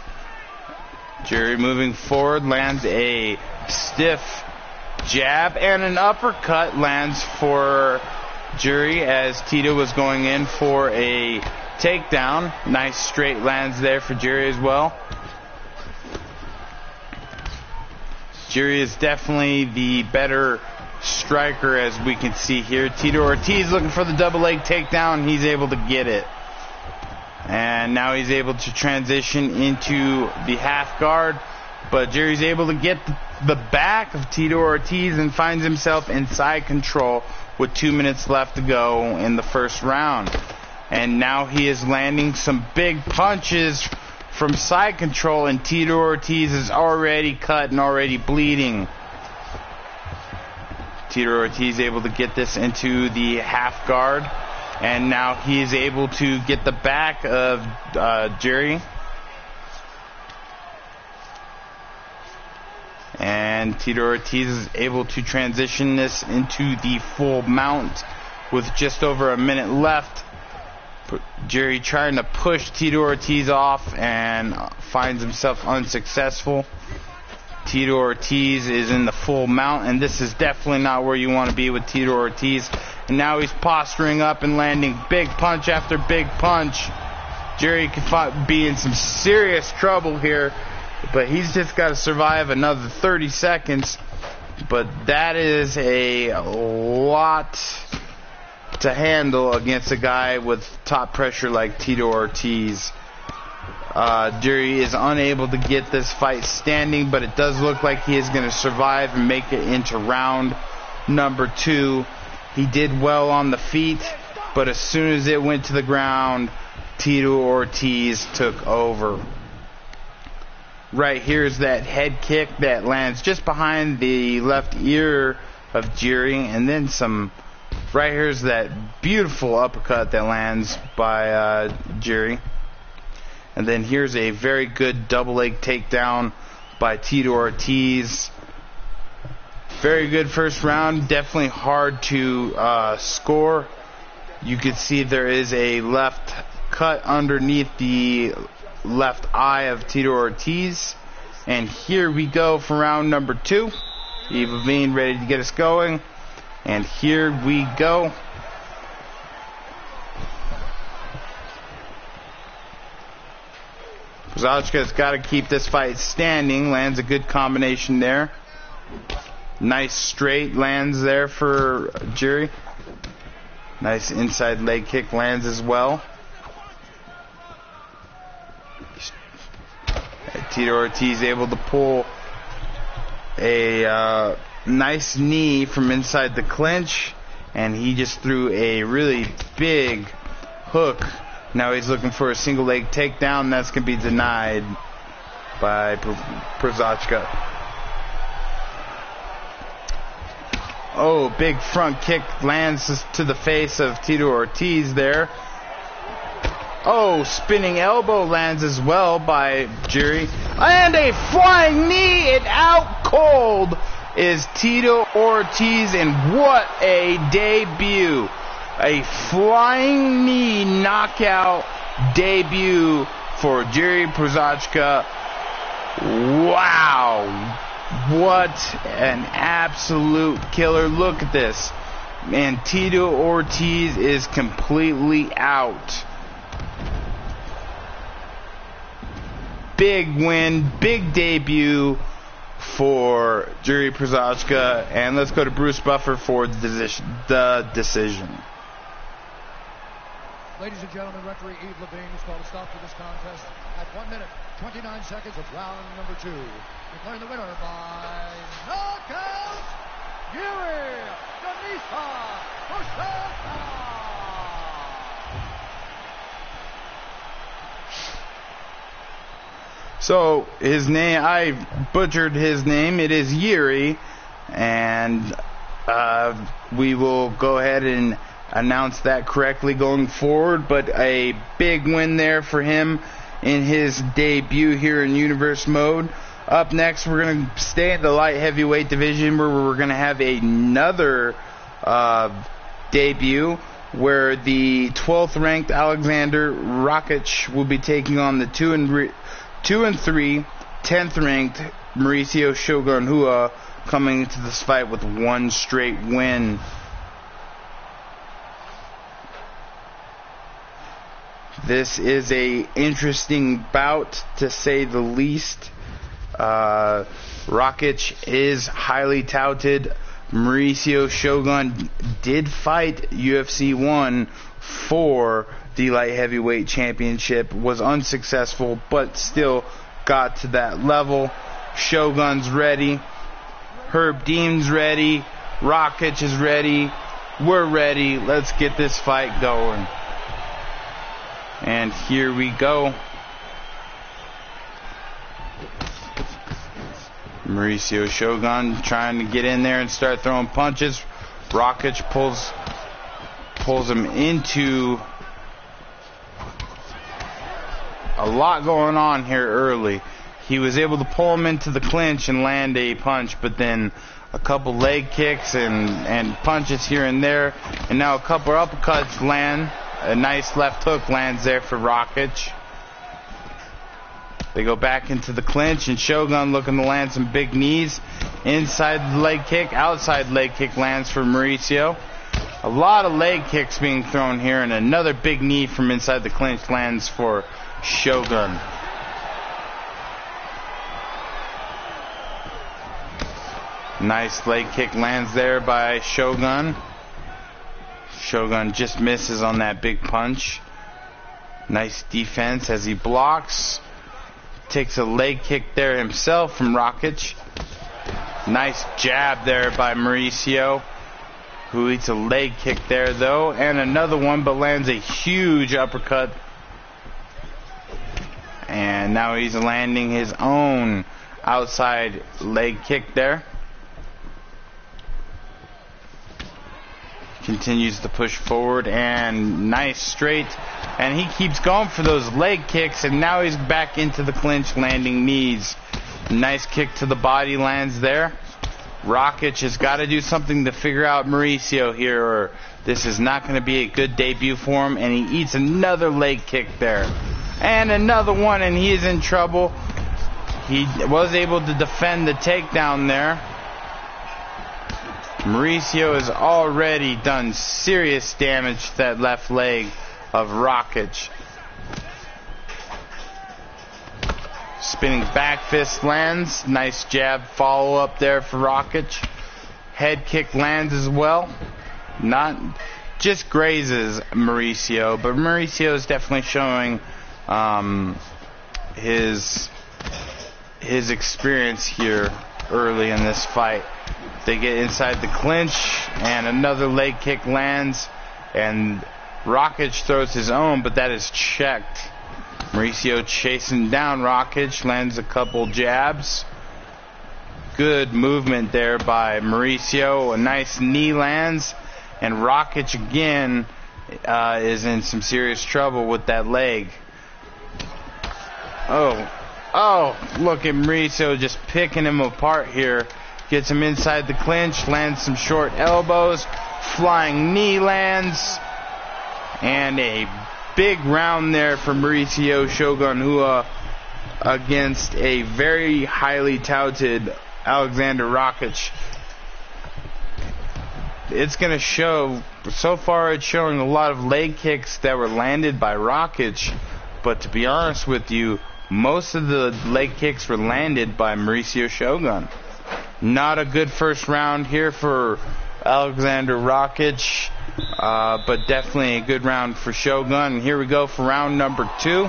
Jerry moving forward lands a stiff jab, and an uppercut lands for Jerry as Tito was going in for a takedown. Nice straight lands there for Jerry as well. Jerry is definitely the better striker, as we can see here. Tito Ortiz looking for the double leg takedown. He's able to get it. And now he's able to transition into the half guard. But Jerry's able to get the back of Tito Ortiz and finds himself in side control with 2 minutes left to go in the first round. And now he is landing some big punches from side control, and Tito Ortiz is already cut and already bleeding. Tito Ortiz able to get this into the half guard. And now he is able to get the back of Jerry. And Tito Ortiz is able to transition this into the full mount with just over a minute left. Jerry trying to push Tito Ortiz off and finds himself unsuccessful. Tito Ortiz is in the full mount, and this is definitely not where you want to be with Tito Ortiz. And now he's posturing up and landing big punch after big punch. Jerry could be in some serious trouble here, but he's just got to survive another 30 seconds. But that is a lot to handle against a guy with top pressure like Tito Ortiz. Jerry is unable to get this fight standing, but it does look like he is going to survive and make it into round number 2. He did well on the feet, but as soon as it went to the ground, Tito Ortiz took over. Right here's that head kick that lands just behind the left ear of Jerry, and then some. Right here's that beautiful uppercut that lands by Jerry. And then here's a very good double leg takedown by Tito Ortiz. Very good first round. Definitely hard to score. You can see there is a left cut underneath the left eye of Tito Ortiz. And here we go for round number 2. Yves Levine ready to get us going. And here we go. Prochazka's got to keep this fight standing. Lands a good combination there. Nice straight lands there for Jerry. Nice inside leg kick lands as well. Tito Ortiz able to pull a nice knee from inside the clinch, and he just threw a really big hook. Now he's looking for a single leg takedown. That's going to be denied by Prochazka. Oh, big front kick lands to the face of Tito Ortiz there. Oh, spinning elbow lands as well by Jiri. And a flying knee, and out cold is Tito Ortiz, and what a debut. A flying knee knockout debut for Jiri Prochazka. Wow. What an absolute killer. Look at this. Man, Tito Ortiz is completely out. Big win, big debut for Jiri Prochazka. And let's go to Bruce Buffer for the decision. Ladies and gentlemen, referee Yves Levine has called a stop to this contest at 1 minute, 29 seconds of round number 2. Declaring the winner by knockout, Jiri Prochazka. So his name, I butchered his name. It is Jiri, and we will go ahead and announce that correctly going forward. But a big win there for him in his debut here in Universe Mode. Up next, we're going to stay in the light heavyweight division, where we're going to have another debut, where the 12th ranked Alexander Rakic will be taking on the 2 and 3 10th ranked Mauricio Shogun Rua, coming into this fight with one straight win. This is a interesting bout, to say the least. Rakic is highly touted. Mauricio Shogun did fight UFC 1 for the light heavyweight championship, was unsuccessful, but still got to that level. Shogun's ready. Herb Dean's ready. Rakic is ready. We're ready. Let's get this fight going. And here we go. Mauricio Shogun trying to get in there and start throwing punches. Rakic pulls him into a lot going on here early. He was able to pull him into the clinch and land a punch, but then a couple leg kicks and punches here and there, and now a couple uppercuts land. A nice left hook lands there for Rakic. They go back into the clinch, and Shogun looking to land some big knees. Inside the leg kick, outside leg kick lands for Mauricio. A lot of leg kicks being thrown here, and another big knee from inside the clinch lands for Shogun. Nice leg kick lands there by Shogun. Shogun just misses on that big punch. Nice defense as he blocks. Takes a leg kick there himself from Rakic. Nice jab there by Mauricio, who eats a leg kick there though, and another one, but lands a huge uppercut. And now he's landing his own outside leg kick there. Continues to push forward, and nice straight, and he keeps going for those leg kicks, and now he's back into the clinch landing knees. Nice kick to the body lands there. Rakic has got to do something to figure out Mauricio here, or this is not going to be a good debut for him, and he eats another leg kick there. And another one, and he is in trouble. He was able to defend the takedown there. Mauricio has already done serious damage to that left leg of Rakic. Spinning back fist lands. Nice jab follow up there for Rakic. Head kick lands as well. Not just grazes Mauricio, but Mauricio is definitely showing his experience here early in this fight. They get inside the clinch, and another leg kick lands, and Rakic throws his own, but that is checked. Mauricio chasing down Rakic, lands a couple jabs. Good movement there by Mauricio. A nice knee lands, and Rakic again is in some serious trouble with that leg. Oh, look at Mauricio just picking him apart here. Gets him inside the clinch, lands some short elbows, flying knee lands, and a big round there for Mauricio Shogun Rua against a very highly touted Alexander Rakic. It's going to show, so far it's showing a lot of leg kicks that were landed by Rakic, but to be honest with you, most of the leg kicks were landed by Mauricio Shogun. Not a good first round here for Alexander Rakic, but definitely a good round for Shogun. And here we go for round number 2.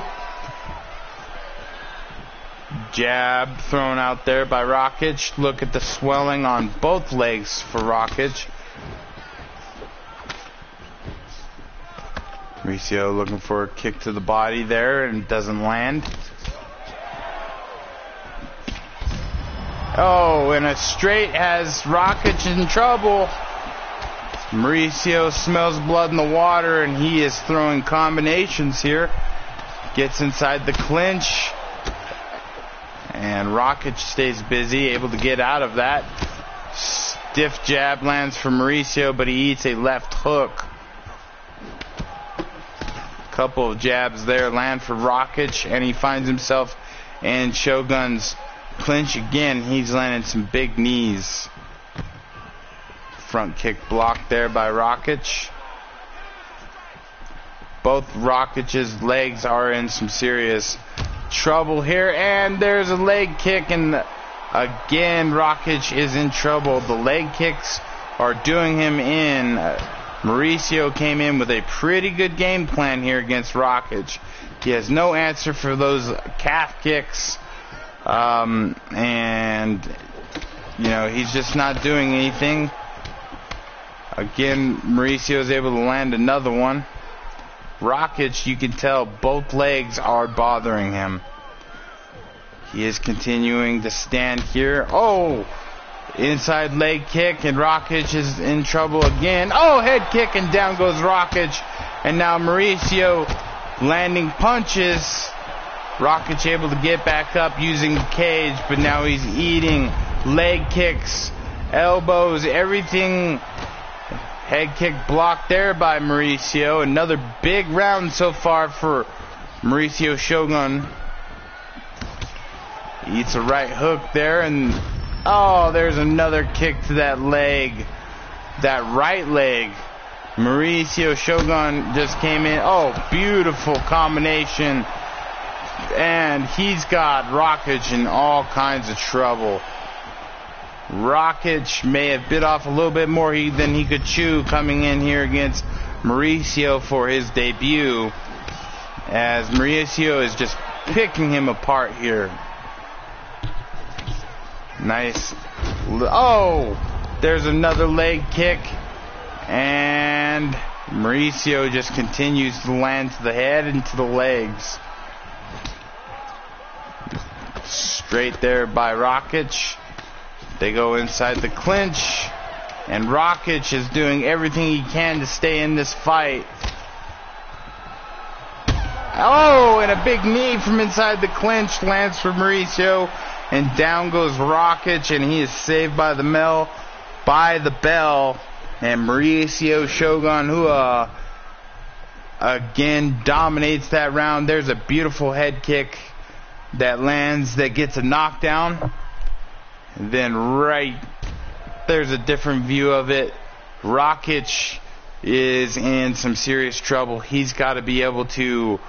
Jab thrown out there by Rakic. Look at the swelling on both legs for Rakic. Mauricio looking for a kick to the body there and doesn't land. Oh, and a straight has Rakic in trouble. Mauricio smells blood in the water, and he is throwing combinations here. Gets inside the clinch, and Rakic stays busy, able to get out of that. Stiff jab lands for Mauricio, but he eats a left hook. Couple of jabs there land for Rakic, and he finds himself in Shogun's clinch again. He's landing some big knees. Front kick blocked there by Rakic. Both Rakic's legs are in some serious trouble here, and there's a leg kick, and again Rakic is in trouble. The leg kicks are doing him in. Mauricio came in with a pretty good game plan here against Rakic. He has no answer for those calf kicks. And you know, he's just not doing anything. Again, Mauricio is able to land another one. Rakic, you can tell both legs are bothering him. He is continuing to stand here. Oh, inside leg kick, and Rakic is in trouble again. Oh, head kick, and down goes Rakic. And now Mauricio landing punches. Rakic able to get back up using the cage, but now he's eating leg kicks, elbows, everything. Head kick blocked there by Mauricio. Another big round so far for Mauricio Shogun. Eats a right hook there, and oh, there's another kick to that leg, that right leg. Mauricio Shogun just came in. Oh, beautiful combination. And he's got Rakic in all kinds of trouble. Rakic may have bit off a little bit more than he could chew coming in here against Mauricio for his debut, as Mauricio is just picking him apart here. Nice. Oh, there's another leg kick, and Mauricio just continues to land to the head and to the legs. Straight there by Rakic. They go inside the clinch, and Rakic is doing everything he can to stay in this fight. Oh, and a big knee from inside the clinch lands for Mauricio, and down goes Rakic, and he is saved by the bell. And Mauricio Shogun Rua again dominates that round. There's a beautiful head kick that lands, that gets a knockdown. And then right there's a different view of it. Rakic is in some serious trouble. He's got to be able to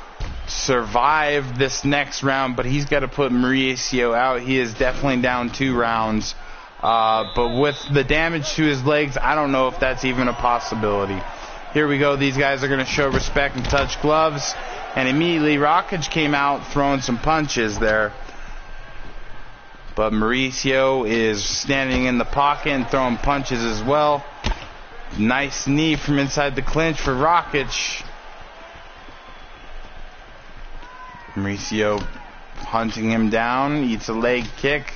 survive this next round, but he's got to put Mauricio out. He is definitely down 2 rounds. But with the damage to his legs, I don't know if that's even a possibility. Here we go. These guys are going to show respect and touch gloves. And immediately Rakic came out throwing some punches there. But Mauricio is standing in the pocket and throwing punches as well. Nice knee from inside the clinch for Rakic. Mauricio hunting him down. Eats a leg kick.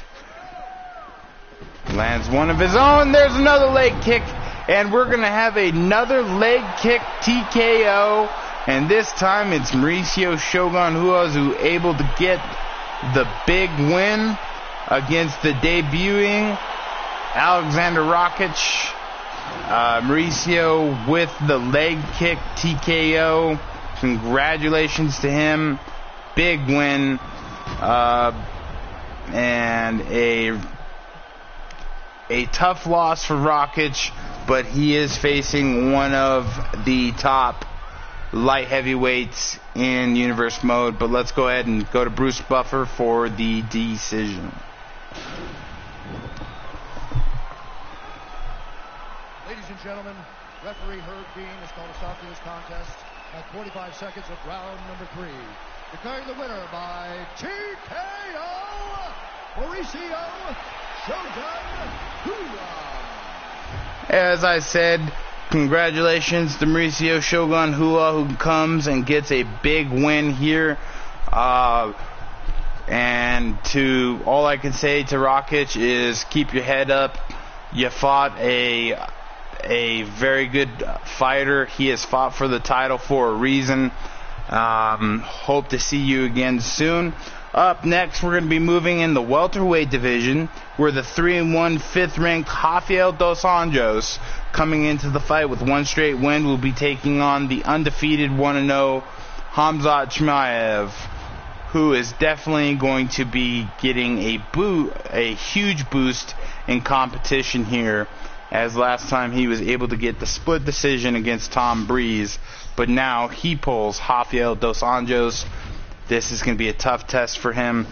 Lands one of his own. There's another leg kick. And we're going to have another leg kick TKO. And this time it's Mauricio Shogun Ruas who able to get the big win against the debuting Alexander Rakic. Mauricio with the leg kick TKO. Congratulations to him. Big win. And a tough loss for Rakic, but he is facing one of the top light heavyweights in Universe Mode. But let's go ahead and go to Bruce Buffer for the decision. Ladies and gentlemen, referee Herb Dean has called a stop to this contest at 45 seconds of round number 3. Declaring the winner by TKO, Mauricio Shogun Ruas. As I said, congratulations to Mauricio Shogun Ruas, who comes and gets a big win here. And to all I can say to Rakic is keep your head up. You fought a very good fighter. He has fought for the title for a reason. Hope to see you again soon. Up next, we're going to be moving in the welterweight division, where the 3-1 5th-ranked Rafael Dos Anjos, coming into the fight with one straight win, will be taking on the undefeated 1-0 Khamzat Chimaev, who is definitely going to be getting a huge boost in competition here, as last time he was able to get the split decision against Tom Breeze, but now he pulls Rafael Dos Anjos. This is going to be a tough test for him.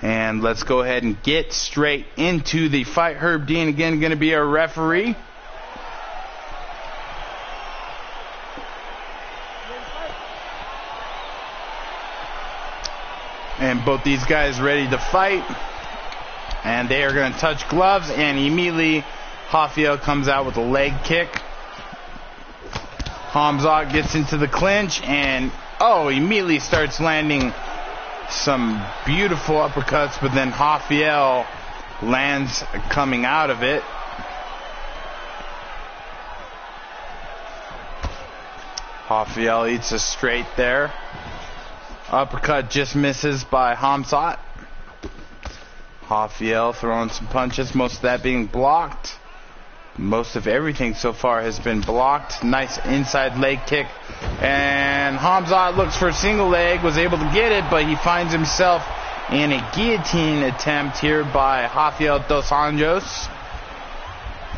And let's go ahead and get straight into the fight. Herb Dean again going to be our referee. And both these guys ready to fight. And they are going to touch gloves, and immediately Rafael comes out with a leg kick. Khamzat gets into the clinch and immediately starts landing some beautiful uppercuts, but then Rafael lands coming out of it. Rafael eats a straight there. Uppercut just misses by Khamzat. Rafael throwing some punches, most of that being blocked. Most of everything so far has been blocked. Nice inside leg kick. And Khamzat looks for a single leg, was able to get it, but he finds himself in a guillotine attempt here by Rafael Dos Anjos.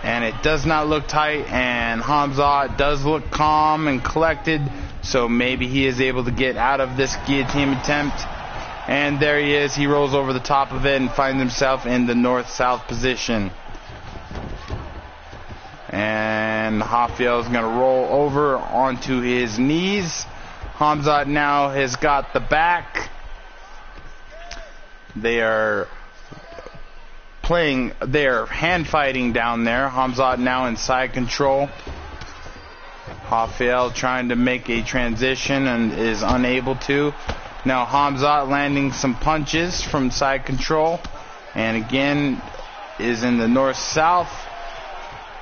And it does not look tight, and Khamzat does look calm and collected, so maybe he is able to get out of this guillotine attempt. And there he is. He rolls over the top of it and finds himself in the north-south position. And Rafael is going to roll over onto his knees. Khamzat now has got the back. They are hand fighting down there. Khamzat now in side control. Rafael trying to make a transition and is unable to. Now Khamzat landing some punches from side control. And again is in the north-south.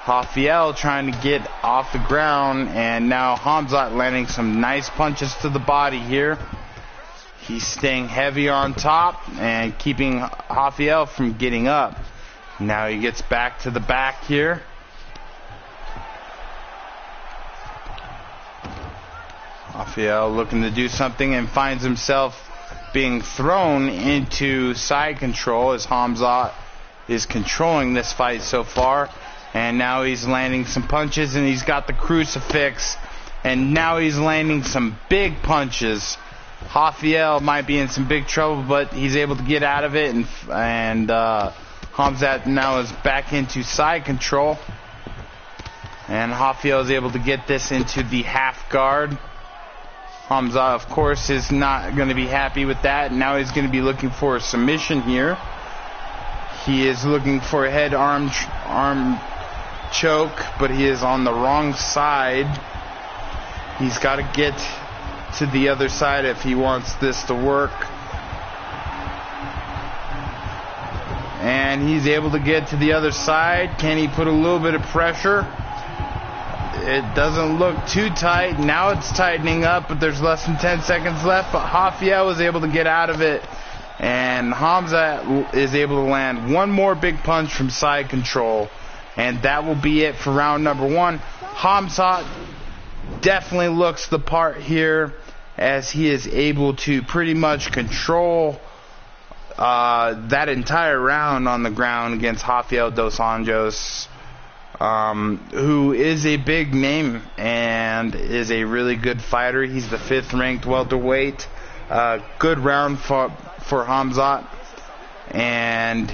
Rafael trying to get off the ground, and now Khamzat landing some nice punches to the body here. He's staying heavy on top and keeping Rafael from getting up. Now he gets back to the back here. Rafael looking to do something and finds himself being thrown into side control as Khamzat is controlling this fight so far. And now he's landing some punches, and he's got the crucifix, and now he's landing some big punches. Rafael might be in some big trouble, but he's able to get out of it, and Khamzat now is back into side control. And Rafael is able to get this into the half guard. Khamzat, of course, is not going to be happy with that. Now he's going to be looking for a submission here. He is looking for a head arm choke, but he is on the wrong side. He's got to get to the other side if he wants this to work. And he's able to get to the other side. Can he put a little bit of pressure? it doesn't look too tight. Now it's tightening up, but there's less than 10 seconds left. But Rafael was able to get out of it, and Hamza is able to land one more big punch from side control, and that will be it for round number 1. Hamza definitely looks the part here, as he is able to pretty much control that entire round on the ground against Rafael dos Anjos, who is a big name and is a really good fighter. He's the 5th ranked welterweight. Good round for Hamzat, and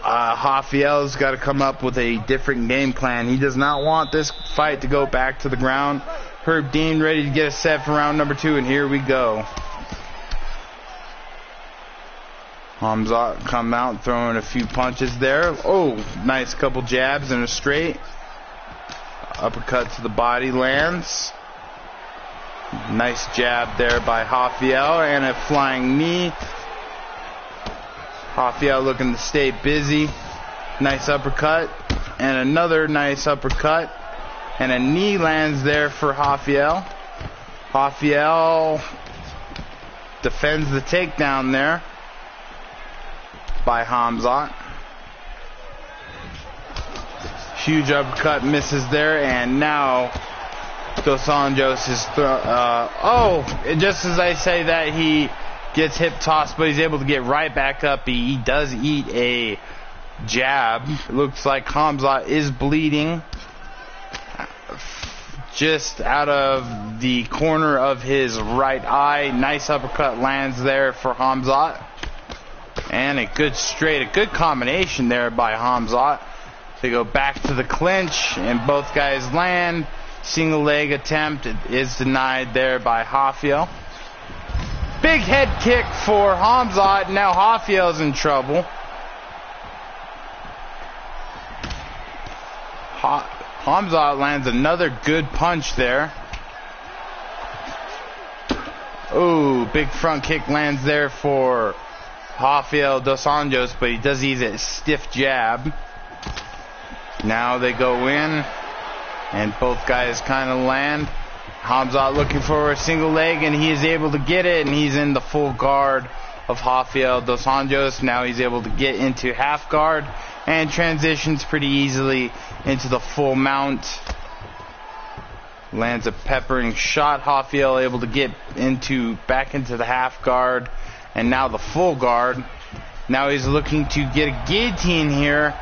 Rafael's got to come up with a different game plan. He does not want this fight to go back to the ground. Herb Dean ready to get us set for round number 2, and here we go. Hamzat come out throwing a few punches there. Oh, nice couple jabs and a straight. Uppercut to the body lands. Nice jab there by Rafael, and a flying knee. Rafael looking to stay busy. Nice uppercut, and another nice uppercut. And a knee lands there for Rafael. Rafael defends the takedown there by Hamzat. Huge uppercut misses there, and now Dos Anjos is just as I say that, he gets hip tossed, but he's able to get right back up. He does eat a jab. It looks like Hamzat is bleeding just out of the corner of his right eye. Nice uppercut lands there for Hamzat. And a good straight, a good combination there by Hamzat. They go back to the clinch, and both guys land. Single leg attempt is denied there by Rafael. Big head kick for Hamzat. Now Rafael's in trouble. Hamzat lands another good punch there. Ooh, big front kick lands there for Rafael dos Anjos, but he does use a stiff jab. Now they go in, and both guys kind of land. Hamzat looking for a single leg, and he is able to get it, and he's in the full guard of Rafael dos Anjos. Now he's able to get into half guard and transitions pretty easily into the full mount. Lands a peppering shot. Rafael able to get back into the half guard, and now the full guard. Now he's looking to get a guillotine here,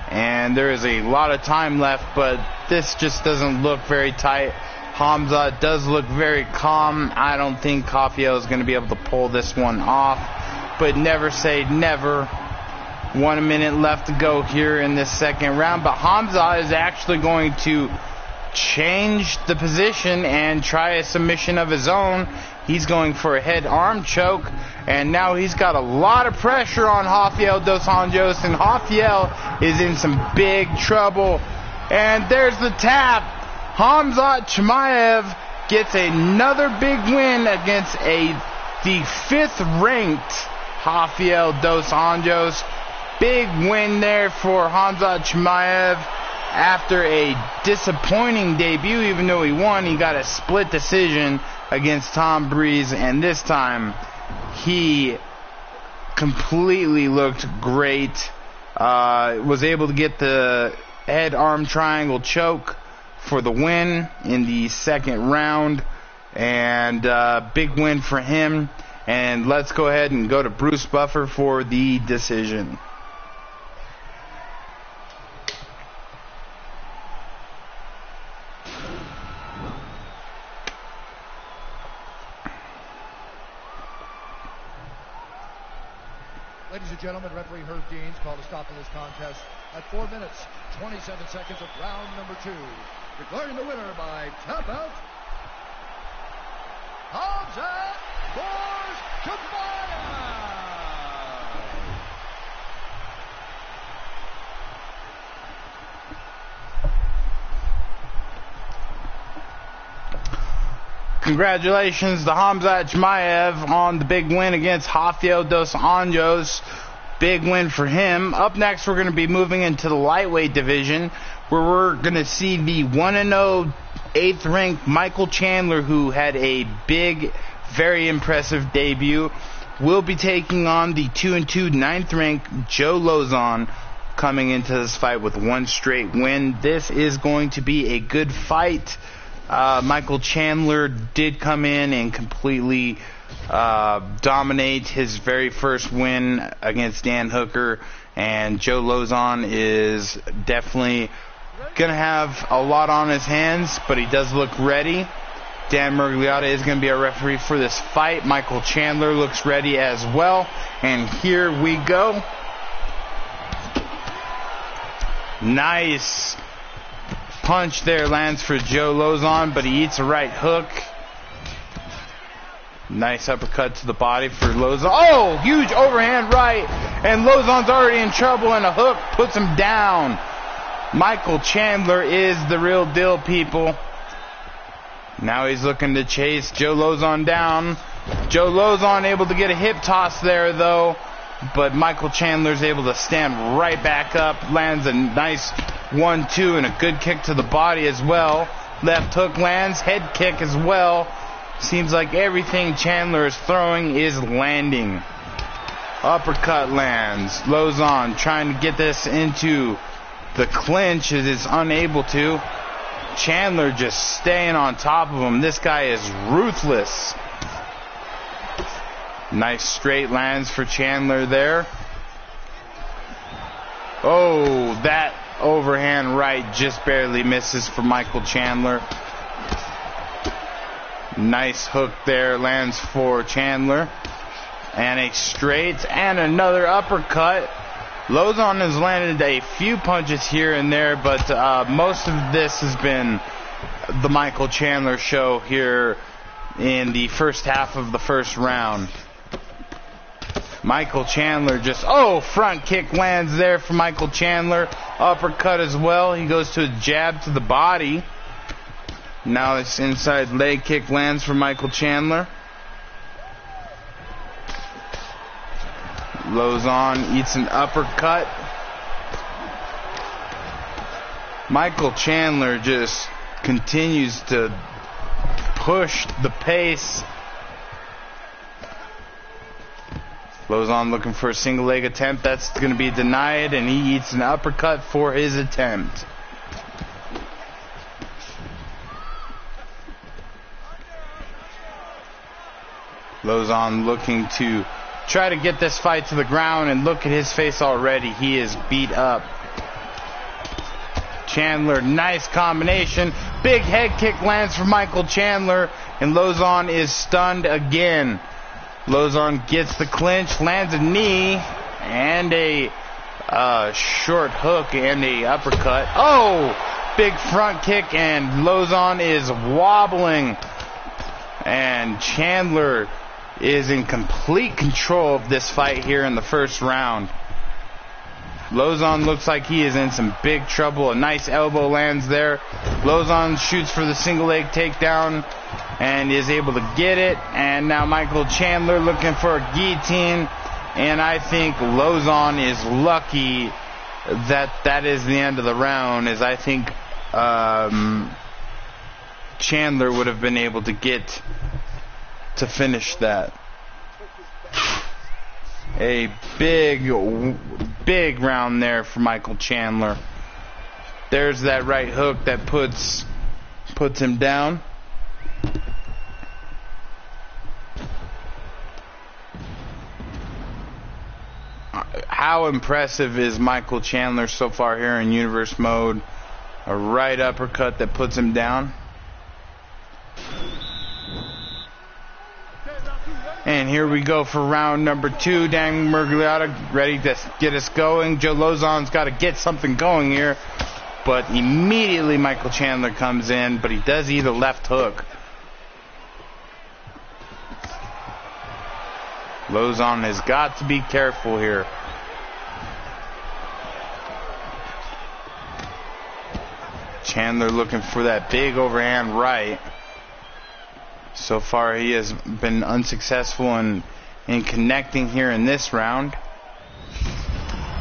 and there is a lot of time left, but this just doesn't look very tight. Hamzat does look very calm. I don't think Rafael is going to be able to pull this one off, but never say never. 1 minute left to go here in this second round, but Hamzat is actually going to change the position and try a submission of his own. He's going for a head arm choke, and now he's got a lot of pressure on Rafael dos Anjos, and Rafael is in some big trouble. And there's the tap. Hamzat Chimaev gets another big win against the 5th ranked Rafael dos Anjos. Big win there for Hamzat Chimaev after a disappointing debut. Even though he won, he got a split decision against Tom Breeze, and this time he completely looked great. Was able to get the head arm triangle choke for the win in the second round, and big win for him. And let's go ahead and go to Bruce Buffer for the decision. Ladies and gentlemen, referee Herb Deans called a stop to this contest at 4 minutes, 27 seconds of round number 2. Declaring the winner by tap out, Hamzat Chimaev. Congratulations to Hamzat Chimaev on the big win against Rafael dos Anjos. Big win for him. Up next, we're going to be moving into the lightweight division, where we're going to see the 1-0 8th ranked Michael Chandler, who had a big, very impressive debut, will be taking on the 2-2 9th ranked Joe Lozon, coming into this fight with one straight win. This is going to be a good fight. Michael Chandler did come in and completely dominate his very first win against Dan Hooker, and Joe Lozon is definitely going to have a lot on his hands, but he does look ready. Dan Murgliata is going to be our referee for this fight. Michael Chandler looks ready as well, and here we go. Nice punch there lands for Joe Lozon, but he eats a right hook. Nice uppercut to the body for Lozon. Oh, huge overhand right, and Lozon's already in trouble, and a hook puts him down. Michael Chandler is the real deal, people. Now he's looking to chase Joe Lozon down. Joe Lozon able to get a hip toss there, though, but Michael Chandler's able to stand right back up, lands a nice 1-2 and a good kick to the body as well. Left hook lands, head kick as well. Seems like everything Chandler is throwing is landing. Uppercut lands. Lozon trying to get this into the clinch, as it's unable to. Chandler just staying on top of him. This guy is ruthless. Nice straight lands for Chandler there. Oh, that overhand right just barely misses for Michael Chandler. Nice hook there lands for Chandler. And a straight and another uppercut. Lozon has landed a few punches here and there, but most of this has been the Michael Chandler show here in the first half of the first round. Michael Chandler just, front kick lands there for Michael Chandler. Uppercut as well. He goes to a jab to the body. Now this inside leg kick lands for Michael Chandler. Lozon eats an uppercut. Michael Chandler just continues to push the pace. Lozon looking for a single leg attempt. That's going to be denied, and he eats an uppercut for his attempt. Lozon looking to try to get this fight to the ground, and look at his face already. He is beat up. Chandler, nice combination. Big head kick lands for Michael Chandler, and Lozon is stunned again. Lozon gets the clinch, lands a knee, and a short hook and a uppercut. Oh, big front kick, and Lozon is wobbling. And Chandler is in complete control of this fight here in the first round. Lozon looks like he is in some big trouble. A nice elbow lands there. Lozon shoots for the single leg takedown and is able to get it. And now Michael Chandler looking for a guillotine. And I think Lozon is lucky that that is the end of the round, as I think Chandler would have been able to get to finish that. A big round there for Michael Chandler. There's that right hook that puts him down. How impressive is Michael Chandler so far here in Universe Mode? A right uppercut that puts him down. And here we go for round number 2. Dan Murgliata ready to get us going. Joe Lozon's got to get something going here. But immediately Michael Chandler comes in, but he does eat a left hook. Lozon has got to be careful here. Chandler looking for that big overhand right. So far he has been unsuccessful in connecting here in this round.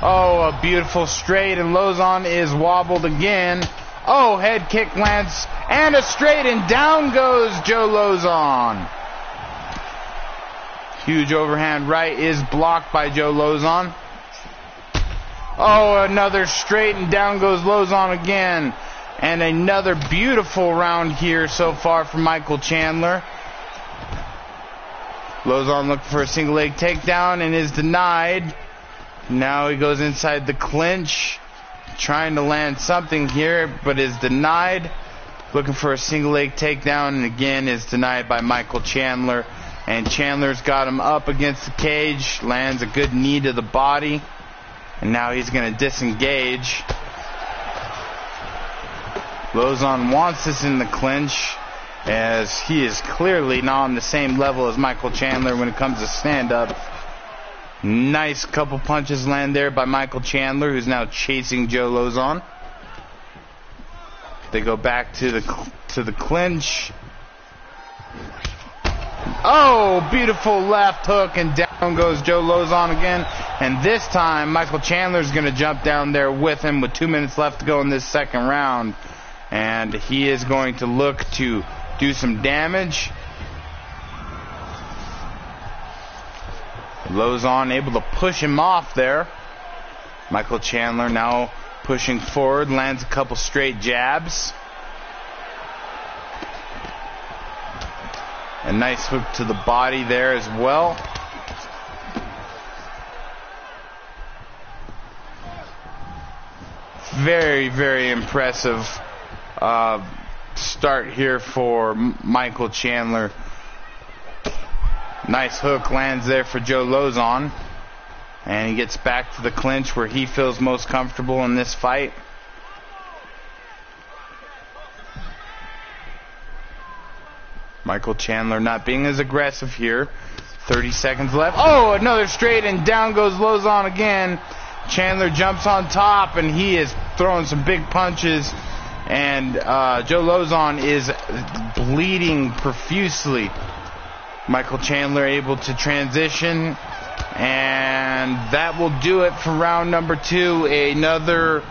Oh, a beautiful straight, and Lozon is wobbled again. Oh, head kick lands, and a straight, and down goes Joe Lozon. Huge overhand right is blocked by Joe Lozon. Oh, another straight, and down goes Lozon again. And another beautiful round here so far from Michael Chandler. Lozon looking for a single leg takedown and is denied. Now he goes inside the clinch, trying to land something here, but is denied. Looking for a single leg takedown, and again is denied by Michael Chandler. And Chandler's got him up against the cage, lands a good knee to the body, and now he's going to disengage. Lozon wants this in the clinch, as he is clearly not on the same level as Michael Chandler when it comes to stand-up. Nice couple punches land there by Michael Chandler, who's now chasing Joe Lozon. They go back to the clinch. Oh, beautiful left hook, and down goes Joe Lozon again. And this time, Michael Chandler's going to jump down there with him with 2 minutes left to go in this second round. And he is going to look to do some damage. Lozon able to push him off there. Michael Chandler now pushing forward, lands a couple straight jabs. A nice hook to the body there as well. Very, very impressive start here for Michael Chandler. Nice hook lands there for Joe Lozon. And he gets back to the clinch where he feels most comfortable in this fight. Michael Chandler not being as aggressive here. 30 seconds left. Oh, another straight, and down goes Lozon again. Chandler jumps on top, and he is throwing some big punches. And Joe Lozon is bleeding profusely. Michael Chandler able to transition. And that will do it for round number 2. Another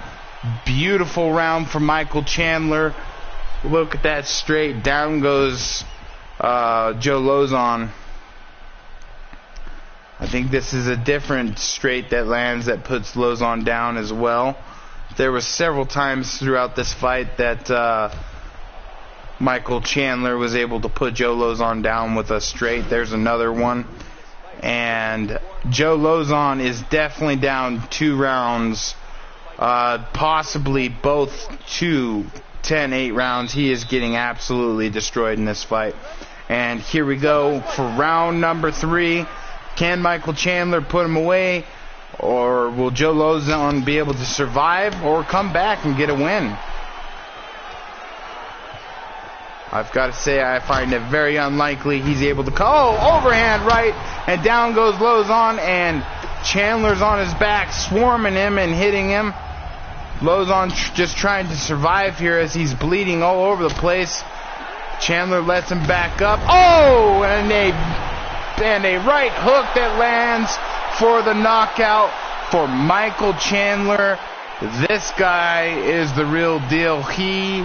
beautiful round for Michael Chandler. Look at that straight. Down goes Joe Lozon. I think this is a different straight that lands that puts Lozon down as well. There were several times throughout this fight that Michael Chandler was able to put Joe Lozon down with a straight. There's another one. And Joe Lozon is definitely down 2 rounds, possibly both 2 10-8 rounds. He is getting absolutely destroyed in this fight. And here we go for round number 3. Can Michael Chandler put him away, or will Joe Lozon be able to survive or come back and get a win? I've got to say, I find it very unlikely he's able to... Oh, overhand right, and down goes Lozon, and Chandler's on his back, swarming him and hitting him. Lozon just trying to survive here as he's bleeding all over the place. Chandler lets him back up. Oh, and a right hook that lands for the knockout for Michael Chandler. This guy is the real deal. He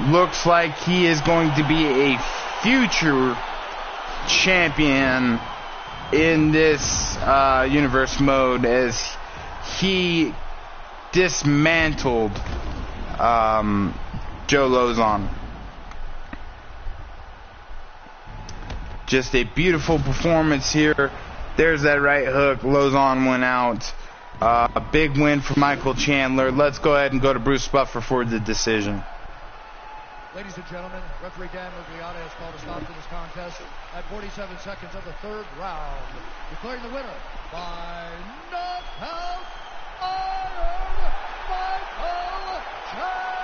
looks like he is going to be a future champion in this universe mode, as he dismantled Joe Lozon. Just a beautiful performance here. There's that right hook. Lozon went out. A big win for Michael Chandler. Let's go ahead and go to Bruce Buffer for the decision. Ladies and gentlemen, referee Dan Murgliata has called a stop to this contest at 47 seconds of the 3rd round, declaring the winner by knockout iron, Michael Chandler.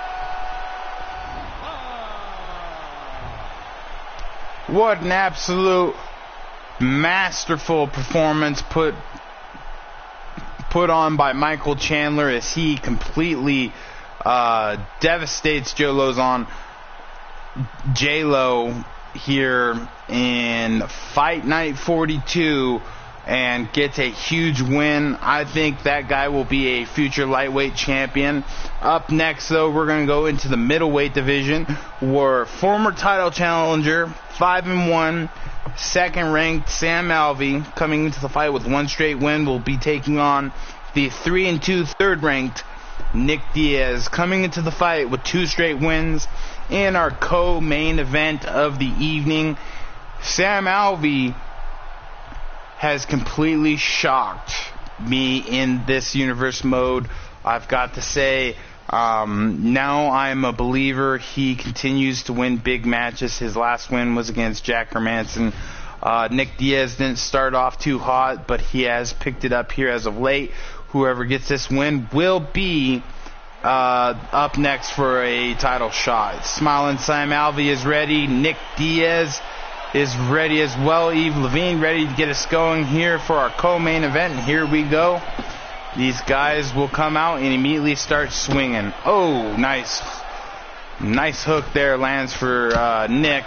What an absolute masterful performance put on by Michael Chandler, as he completely devastates Joe Lozon. J-Lo here in Fight Night 42, and gets a huge win. I think that guy will be a future lightweight champion. Up next, though, we're going to go into the middleweight division, where former title challenger, 5-1, second-ranked Sam Alvey, coming into the fight with one straight win, will be taking on the 3-2, third-ranked Nick Diaz, coming into the fight with 2 straight wins in our co-main event of the evening. Sam Alvey has completely shocked me in this universe mode. I've got to say, now I'm a believer. He continues to win big matches. His last win was against Jack Hermanson. Nick Diaz didn't start off too hot, but he has picked it up here as of late. Whoever gets this win will be up next for a title shot. Smiling Sam Alvey is ready. Nick Diaz is ready as well. Eve Levine ready to get us going here for our co-main event. And here we go. These guys will come out and immediately start swinging. Oh, nice. Nice hook there lands for Nick.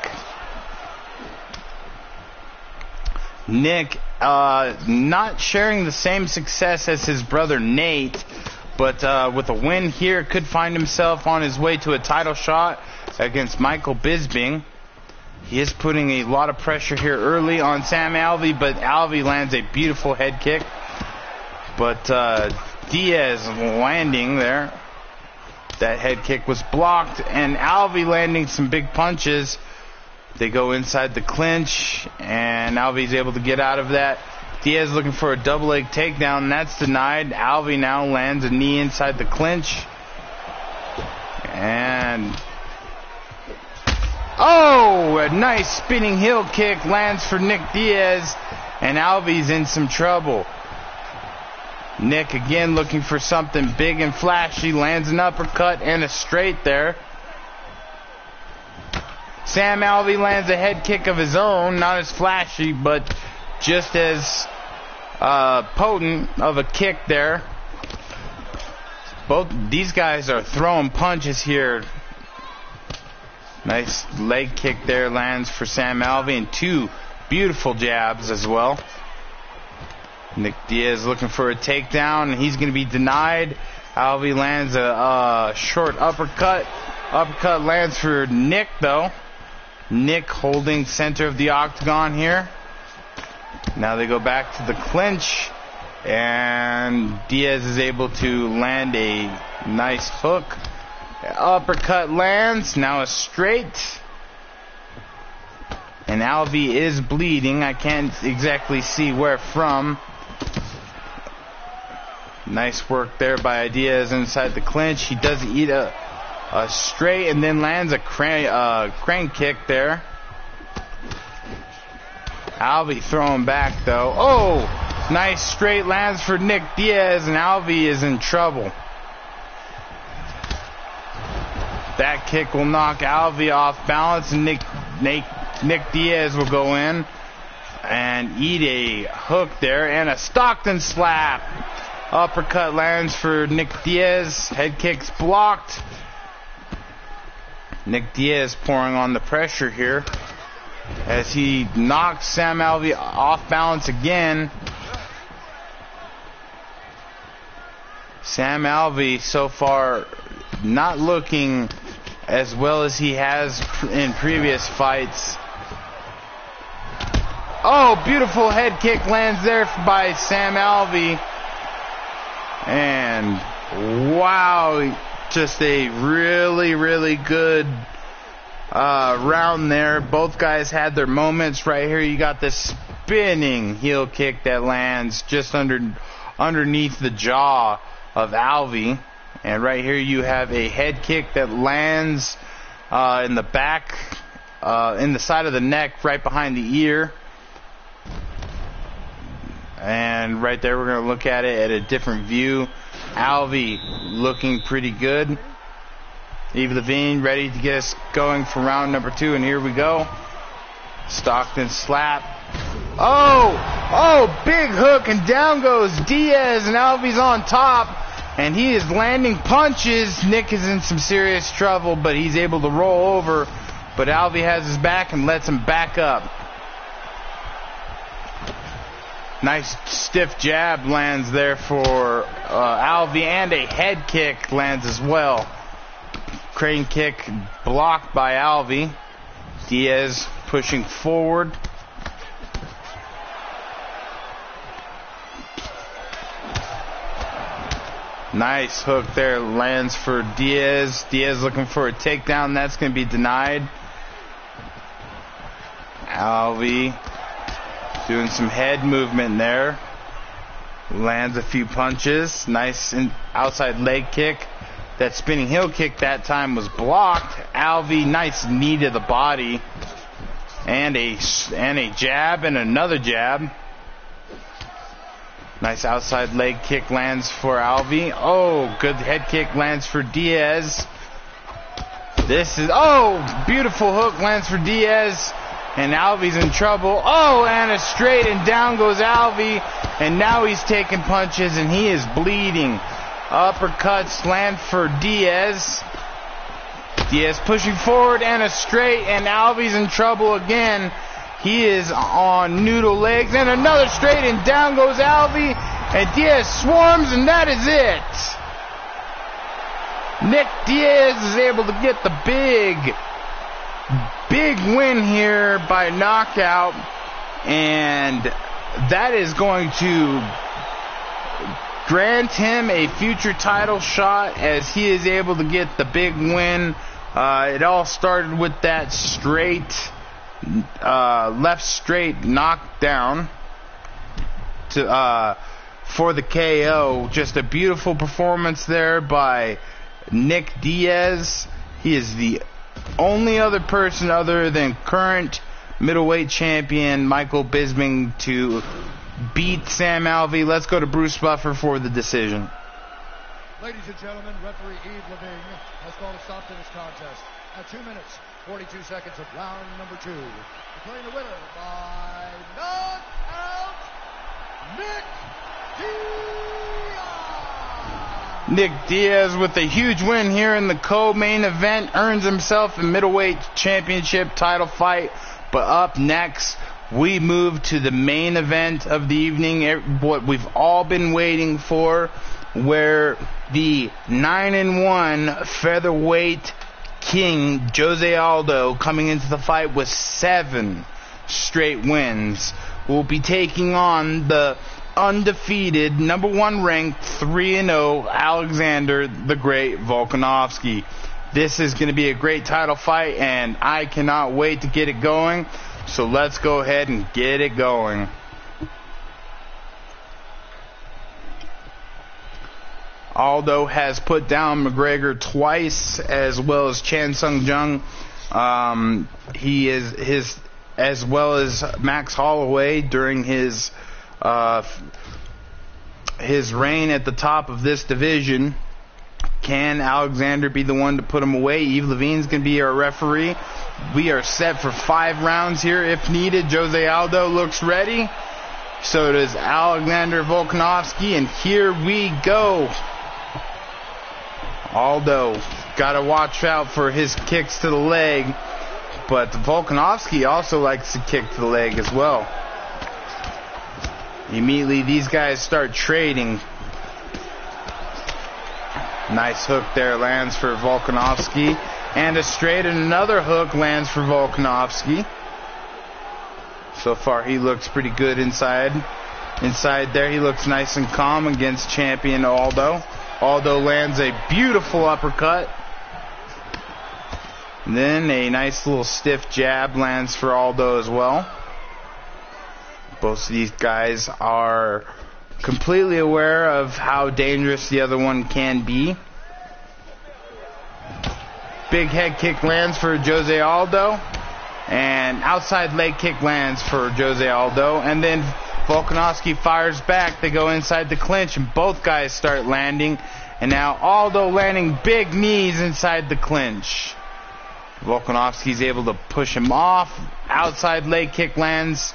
Nick not sharing the same success as his brother Nate, but with a win here, could find himself on his way to a title shot against Michael Bisping. He is putting a lot of pressure here early on Sam Alvey, but Alvey lands a beautiful head kick. But Diaz landing there. That head kick was blocked, and Alvey landing some big punches. They go inside the clinch, and Alvey's able to get out of that. Diaz looking for a double leg takedown, and that's denied. Alvey now lands a knee inside the clinch. And oh, a nice spinning heel kick lands for Nick Diaz, and Alvey's in some trouble. Nick again looking for something big and flashy, lands an uppercut and a straight there. Sam Alvey lands a head kick of his own, not as flashy, but just as potent of a kick there. Both these guys are throwing punches here. Nice leg kick there lands for Sam Alvey, and 2 beautiful jabs as well. Nick Diaz looking for a takedown, and he's going to be denied. Alvey lands a short uppercut. Uppercut lands for Nick, though. Nick holding center of the octagon here. Now they go back to the clinch, and Diaz is able to land a nice hook. Uppercut lands, now a straight. And Alvey is bleeding. I can't exactly see where from. Nice work there by Diaz inside the clinch. He does eat a straight and then lands a crane kick there. Alvey throwing back though. Oh, nice straight lands for Nick Diaz, and Alvey is in trouble. That kick will knock Alvey off balance, and Nick Diaz will go in and eat a hook there and a Stockton slap. Uppercut lands for Nick Diaz. Head kick's blocked. Nick Diaz pouring on the pressure here as he knocks Sam Alvey off balance again. Sam Alvey so far not looking as well as he has in previous fights. Oh, beautiful head kick lands there by Sam Alvey. And wow, just a really, really good round there. Both guys had their moments. Right here you got this spinning heel kick that lands just underneath the jaw of Alvey. And right here you have a head kick that lands in the back, in the side of the neck, right behind the ear. And right there we're going to look at it at a different view. Alvey looking pretty good. Eve Levine ready to get us going for round number 2, and here we go. Stockton slap. Oh, big hook, and down goes Diaz, and Alvey's on top, and he is landing punches. Nick is in some serious trouble, but he's able to roll over, but Alvey has his back and lets him back up. Nice stiff jab lands there for Alvey, and a head kick lands as well. Crane kick blocked by Alvey. Diaz pushing forward. Nice hook there, lands for Diaz. Diaz looking for a takedown. That's going to be denied. Alvey doing some head movement there. Lands a few punches. Nice outside leg kick. That spinning heel kick that time was blocked. Alvey, nice knee to the body. And a jab and another jab. Nice outside leg kick lands for Alvey. Oh, good head kick lands for Diaz. Beautiful hook lands for Diaz. And Alvey's in trouble. Oh, and a straight, and down goes Alvey. And now he's taking punches and he is bleeding. Uppercuts land for Diaz. Diaz pushing forward and a straight, and Alvey's in trouble again. He is on noodle legs, and another straight, and down goes Alvey, and Diaz swarms, and that is it. Nick Diaz is able to get the big win here by knockout, and that is going to grant him a future title shot as he is able to get the big win. It all started with that left straight knockdown for the KO. Just a beautiful performance there by Nick Diaz. He is the only other person other than current middleweight champion Michael Bisping to beat Sam Alvey. Let's go to Bruce Buffer for the decision. Ladies and gentlemen, referee Yves Levine has called a stop to this contest at 2 minutes, 42 seconds of round number 2. Declaring the winner by knockout, Nick Diaz. Nick Diaz with a huge win here in the co-main event earns himself a middleweight championship title fight. But up next, we move to the main event of the evening, what we've all been waiting for, where the 9-1 featherweight king Jose Aldo, coming into the fight with 7 straight wins, will be taking on the undefeated, number 1 ranked, 3-0 Alexander the Great Volkanovski. This is going to be a great title fight, and I cannot wait to get it going. So let's go ahead and get it going. Aldo has put down McGregor twice, as well as Chan Sung Jung. He is as well as Max Holloway during his reign at the top of this division. Can Alexander be the one to put him away? Yves Levine's going to be our referee. We are set for 5 rounds here if needed. Jose Aldo looks ready. So does Alexander Volkanovski, and here we go. Aldo got to watch out for his kicks to the leg, but Volkanovski also likes to kick to the leg as well. Immediately these guys start trading. Nice hook there lands for Volkanovski, and a straight, and another hook lands for Volkanovski. So far he looks pretty good inside there. He looks nice and calm against champion Aldo. Aldo lands a beautiful uppercut. And then a nice little stiff jab lands for Aldo as well. Both of these guys are completely aware of how dangerous the other one can be. Big head kick lands for Jose Aldo. And outside leg kick lands for Jose Aldo. And then Volkanovski fires back. They go inside the clinch, and both guys start landing. And now Aldo landing big knees inside the clinch. Volkanovski's able to push him off. Outside leg kick lands,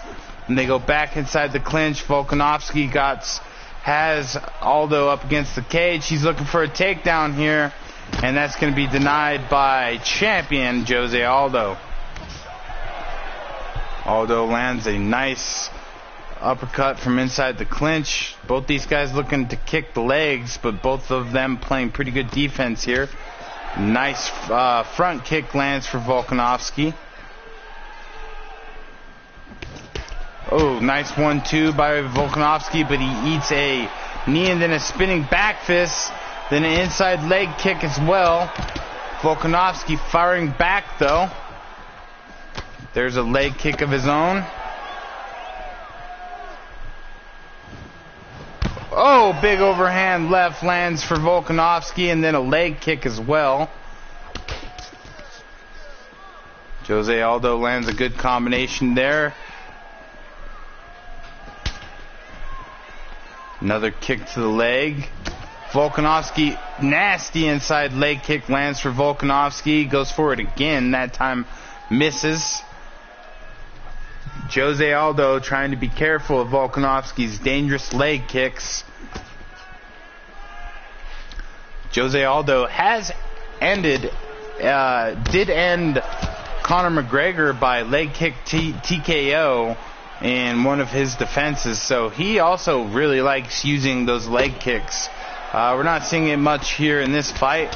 and they go back inside the clinch. Volkanovski has Aldo up against the cage. He's looking for a takedown here, and that's going to be denied by champion Jose Aldo. Aldo lands a nice Uppercut from inside the clinch. Both these guys looking to kick the legs, but both of them playing pretty good defense here. Nice front kick lands for Volkanovski. Oh, nice 1-2 by Volkanovski, but he eats a knee and then a spinning back fist, then an inside leg kick as well. Volkanovski firing back though. There's a leg kick of his own. Oh, big overhand left lands for Volkanovski, and then a leg kick as well. Jose Aldo lands a good combination there. Another kick to the leg. Volkanovski, nasty inside leg kick lands for Volkanovski. Goes for it again. That time misses. Jose Aldo trying to be careful of Volkanovski's dangerous leg kicks. Jose Aldo has did end Conor McGregor by leg kick TKO in one of his defenses, so he also really likes using those leg kicks. We're not seeing it much here in this fight.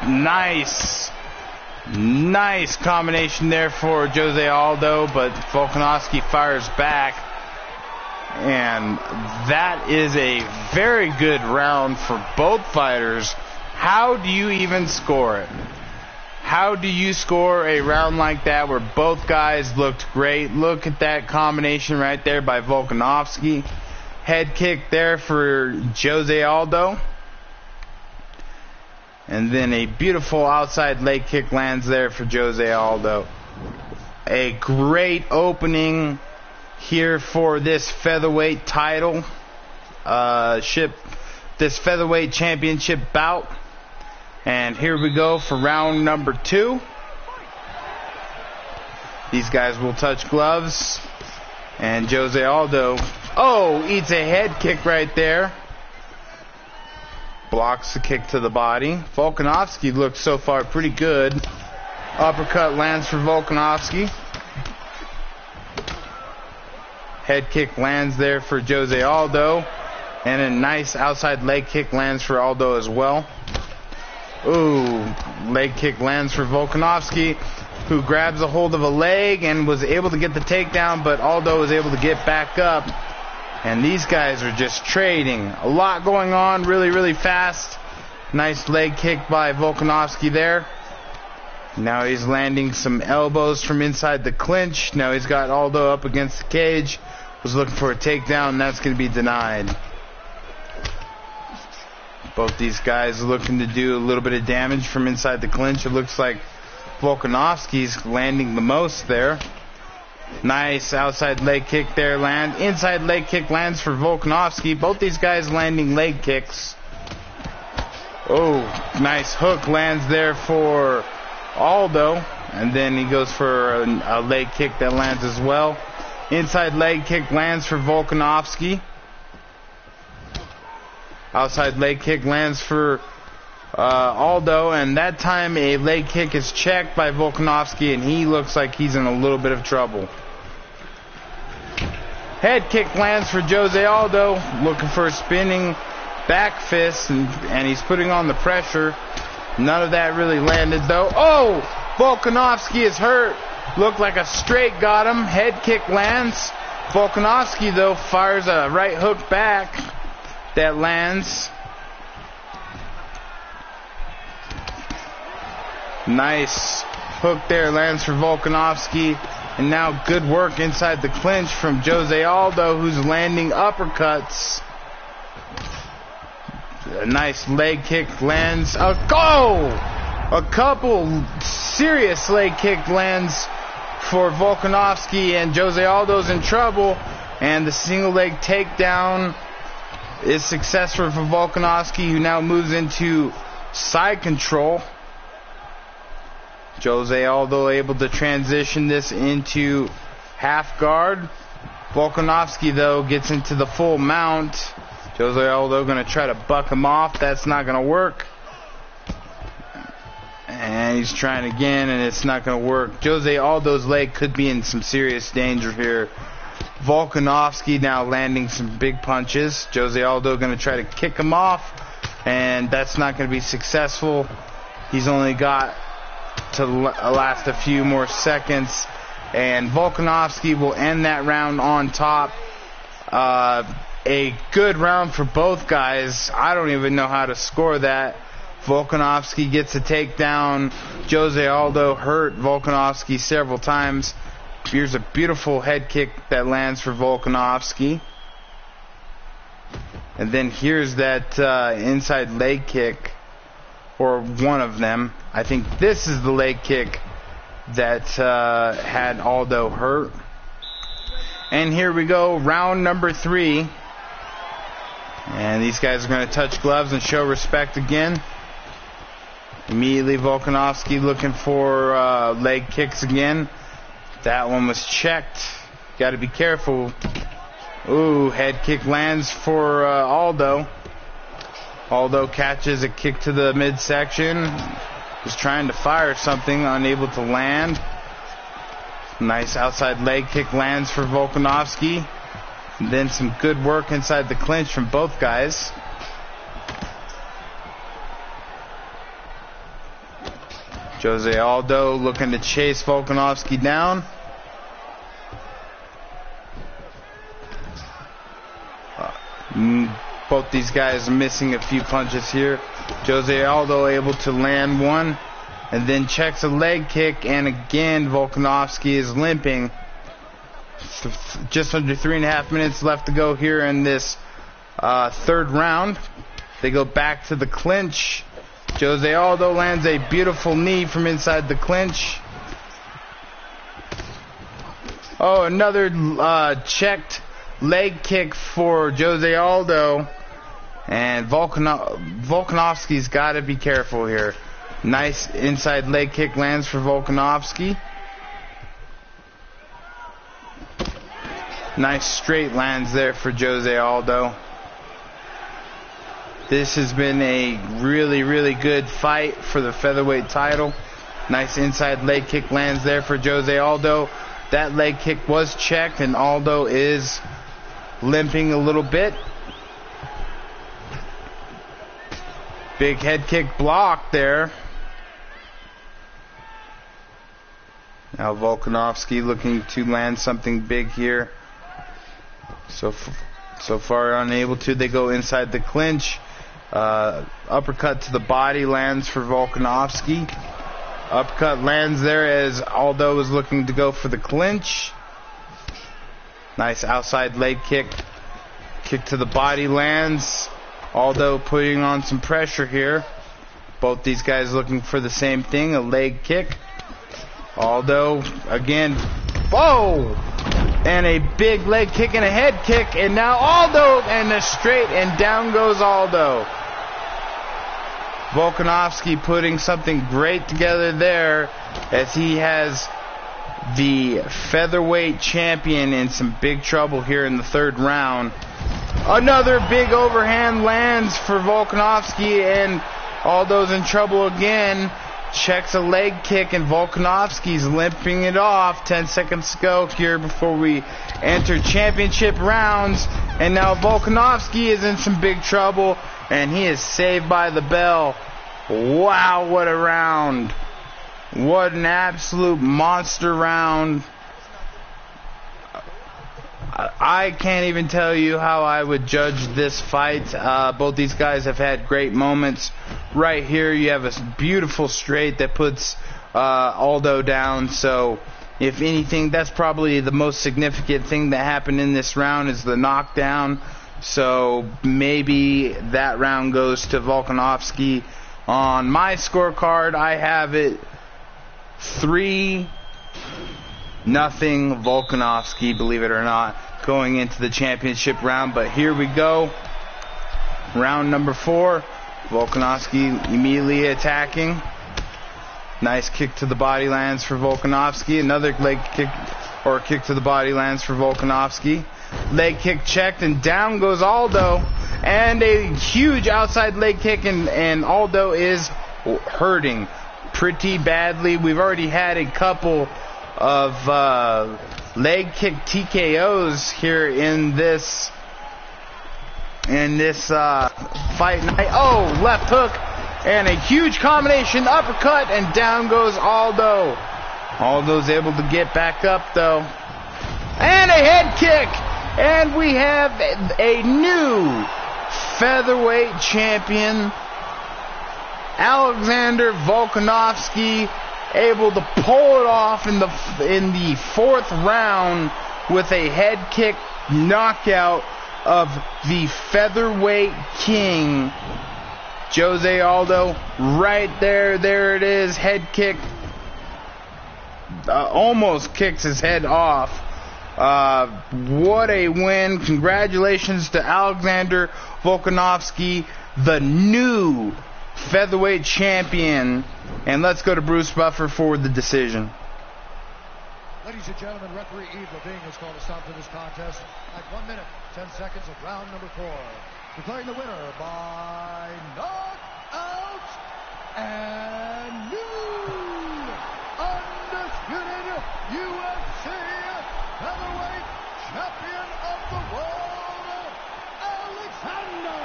Nice combination there for Jose Aldo, but Volkanovski fires back. And that is a very good round for both fighters. How do you even score it? How do you score a round like that where both guys looked great? Look at that combination right there by Volkanovski. Head kick there for Jose Aldo. And then a beautiful outside leg kick lands there for Jose Aldo. A great opening here for this featherweight title this featherweight championship bout. And here we go for round number 2. These guys will touch gloves. And Jose Aldo, eats a head kick right there. Blocks the kick to the body. Volkanovski looks so far pretty good. Uppercut lands for Volkanovski. Head kick lands there for Jose Aldo. And a nice outside leg kick lands for Aldo as well. Leg kick lands for Volkanovski, who grabs a hold of a leg and was able to get the takedown, but Aldo was able to get back up. And these guys are just trading. A lot going on really, really fast. Nice leg kick by Volkanovski there. Now he's landing some elbows from inside the clinch. Now he's got Aldo up against the cage. Was looking for a takedown, and that's going to be denied. Both these guys are looking to do a little bit of damage from inside the clinch. It looks like Volkanovski's landing the most there. Nice outside leg kick there. Inside leg kick lands for Volkanovski. Both these guys landing leg kicks. Nice hook lands there for Aldo. And then he goes for a leg kick that lands as well. Inside leg kick lands for Volkanovski. Outside leg kick lands for Aldo, and that time a leg kick is checked by Volkanovski, and he looks like he's in a little bit of trouble. Head kick lands for Jose Aldo, looking for a spinning back fist, and he's putting on the pressure. None of that really landed though. Volkanovski is hurt. Looked like a straight got him. Head kick lands. Volkanovski though fires a right hook back that lands. Nice hook there lands for Volkanovski. And now good work inside the clinch from Jose Aldo, who's landing uppercuts. A nice leg kick lands. A couple serious leg kick lands for Volkanovski, and Jose Aldo's in trouble. And the single leg takedown is successful for Volkanovski, who now moves into side control. Jose Aldo able to transition this into half guard. Volkanovski though gets into the full mount. Jose Aldo going to try to buck him off. That's not going to work. And he's trying again, and it's not going to work. Jose Aldo's leg could be in some serious danger here. Volkanovski now landing some big punches. Jose Aldo going to try to kick him off, and that's not going to be successful. He's only got to last a few more seconds, and Volkanovski will end that round on top. A good round for both guys. I don't even know how to score that. Volkanovski gets a takedown. Jose Aldo hurt Volkanovski several times. Here's a beautiful head kick that lands for Volkanovski. And then here's that inside leg kick, or one of them. I think this is the leg kick that had Aldo hurt. And here we go, round number 3. And these guys are going to touch gloves and show respect again. Immediately Volkanovski looking for leg kicks again. That one was checked. Got to be careful. Ooh, head kick lands for Aldo. Aldo catches a kick to the midsection. Was trying to fire something, unable to land. Nice outside leg kick lands for Volkanovski. And then some good work inside the clinch from both guys. Jose Aldo looking to chase Volkanovski down. Both these guys are missing a few punches here. Jose Aldo able to land one, and then checks a leg kick, and again Volkanovski is limping. Just under 3.5 minutes left to go here in this third round. They go back to the clinch. Jose Aldo lands a beautiful knee from inside the clinch. Oh, another checked leg kick for Jose Aldo. And Volkanovski's got to be careful here. Nice inside leg kick lands for Volkanovski. Nice straight lands there for Jose Aldo. This has been a really, really good fight for the featherweight title. Nice inside leg kick lands there for Jose Aldo. That leg kick was checked, and Aldo is limping a little bit. Big head kick blocked there. Now Volkanovski looking to land something big here. So far unable to. They go inside the clinch. Uppercut to the body lands for Volkanovski. Uppercut lands there as Aldo is looking to go for the clinch. Nice outside leg kick. Kick to the body lands. Aldo putting on some pressure here. Both these guys looking for the same thing, a leg kick. Aldo again. Whoa! And a big leg kick and a head kick, and now Aldo, and a straight, and down goes Aldo. Volkanovski putting something great together there, as he has the featherweight champion in some big trouble here in the third round. Another big overhand lands for Volkanovski, and Aldo's in trouble again. Checks a leg kick, and Volkanovski's limping it off. 10 seconds to go here before we enter championship rounds. And now Volkanovski is in some big trouble, and he is saved by the bell. Wow, what a round. What an absolute monster round. I can't even tell you how I would judge this fight. Both these guys have had great moments. Right here you have a beautiful straight that puts Aldo down. So if anything, that's probably the most significant thing that happened in this round, is the knockdown. So maybe that round goes to Volkanovski. On my scorecard, I have it 3-0 Volkanovski, believe it or not, going into the championship round. But here we go. Round number 4. Volkanovski immediately attacking. Nice kick to the body lands for Volkanovski. Another leg kick, or kick to the body lands for Volkanovski. Leg kick checked, and down goes Aldo. And a huge outside leg kick, and Aldo is hurting pretty badly. We've already had a couple of leg kick TKOs here in this fight night. Oh, left hook and a huge combination uppercut, and down goes Aldo. Aldo's able to get back up though, and a head kick, and we have a new featherweight champion, Alexander Volkanovski, able to pull it off in the fourth round with a head kick knockout of the featherweight king, Jose Aldo. Right there, there it is, head kick. Almost kicks his head off. What a win. Congratulations to Alexander Volkanovski, the new featherweight champion. And let's go to Bruce Buffer for the decision. Ladies and gentlemen, referee Eve Levine has called a stop to this contest at 1 minute, 10 seconds of round number 4. Declaring the winner by knockout and new undisputed UFC featherweight champion of the world, Alexander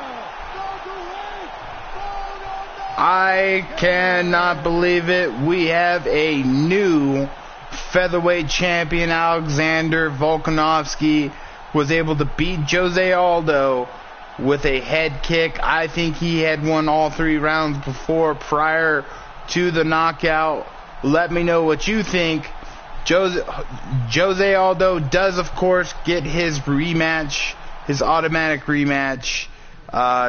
the Great Volkanovski. I cannot believe it. We have a new featherweight champion. Alexander Volkanovski was able to beat Jose Aldo with a head kick. I think he had won all 3 rounds before, prior to the knockout. Let me know what you think. Jose Aldo does, of course, get his rematch, his automatic rematch.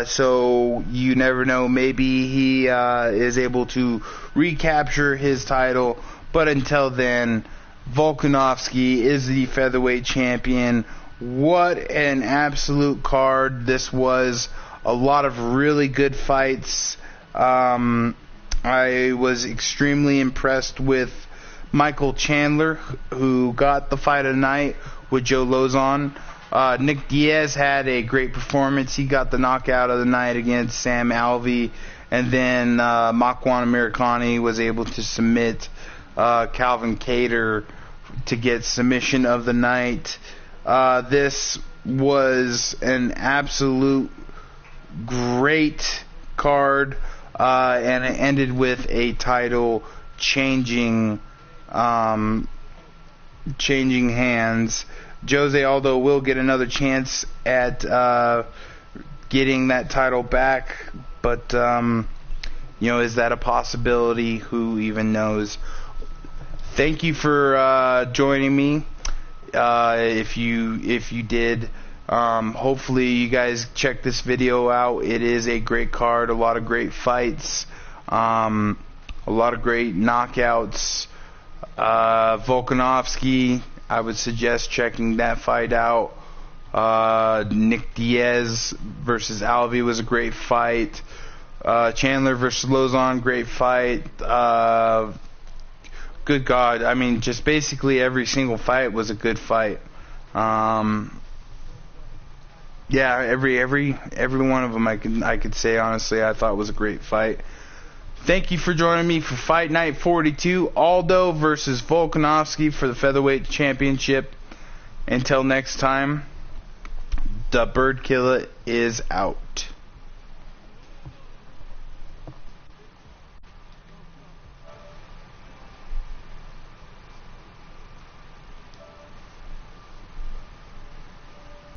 So you never know. Maybe he is able to recapture his title. But until then, Volkanovski is the featherweight champion. What an absolute card this was. A lot of really good fights. I was extremely impressed with Michael Chandler, who got the fight of the night with Joe Lozon. Nick Diaz had a great performance. He got the knockout of the night against Sam Alvey. And then Makwan Amirkhani was able to submit Calvin Kattar to get submission of the night. This was an absolute great card, and it ended with a title changing hands. Jose Aldo will get another chance at getting that title back, but is that a possibility? Who even knows? Thank you for joining me. If you did, hopefully you guys check this video out. It is a great card, a lot of great fights, a lot of great knockouts. Volkanovski, I would suggest checking that fight out. Nick Diaz versus Alvey was a great fight. Chandler versus Lozon, great fight. Good God, I mean, just basically every single fight was a good fight. Yeah, every one of them I could say honestly I thought was a great fight. Thank you for joining me for Fight Night 42, Aldo versus Volkanovski for the featherweight championship. Until next time, the Bird Killer is out.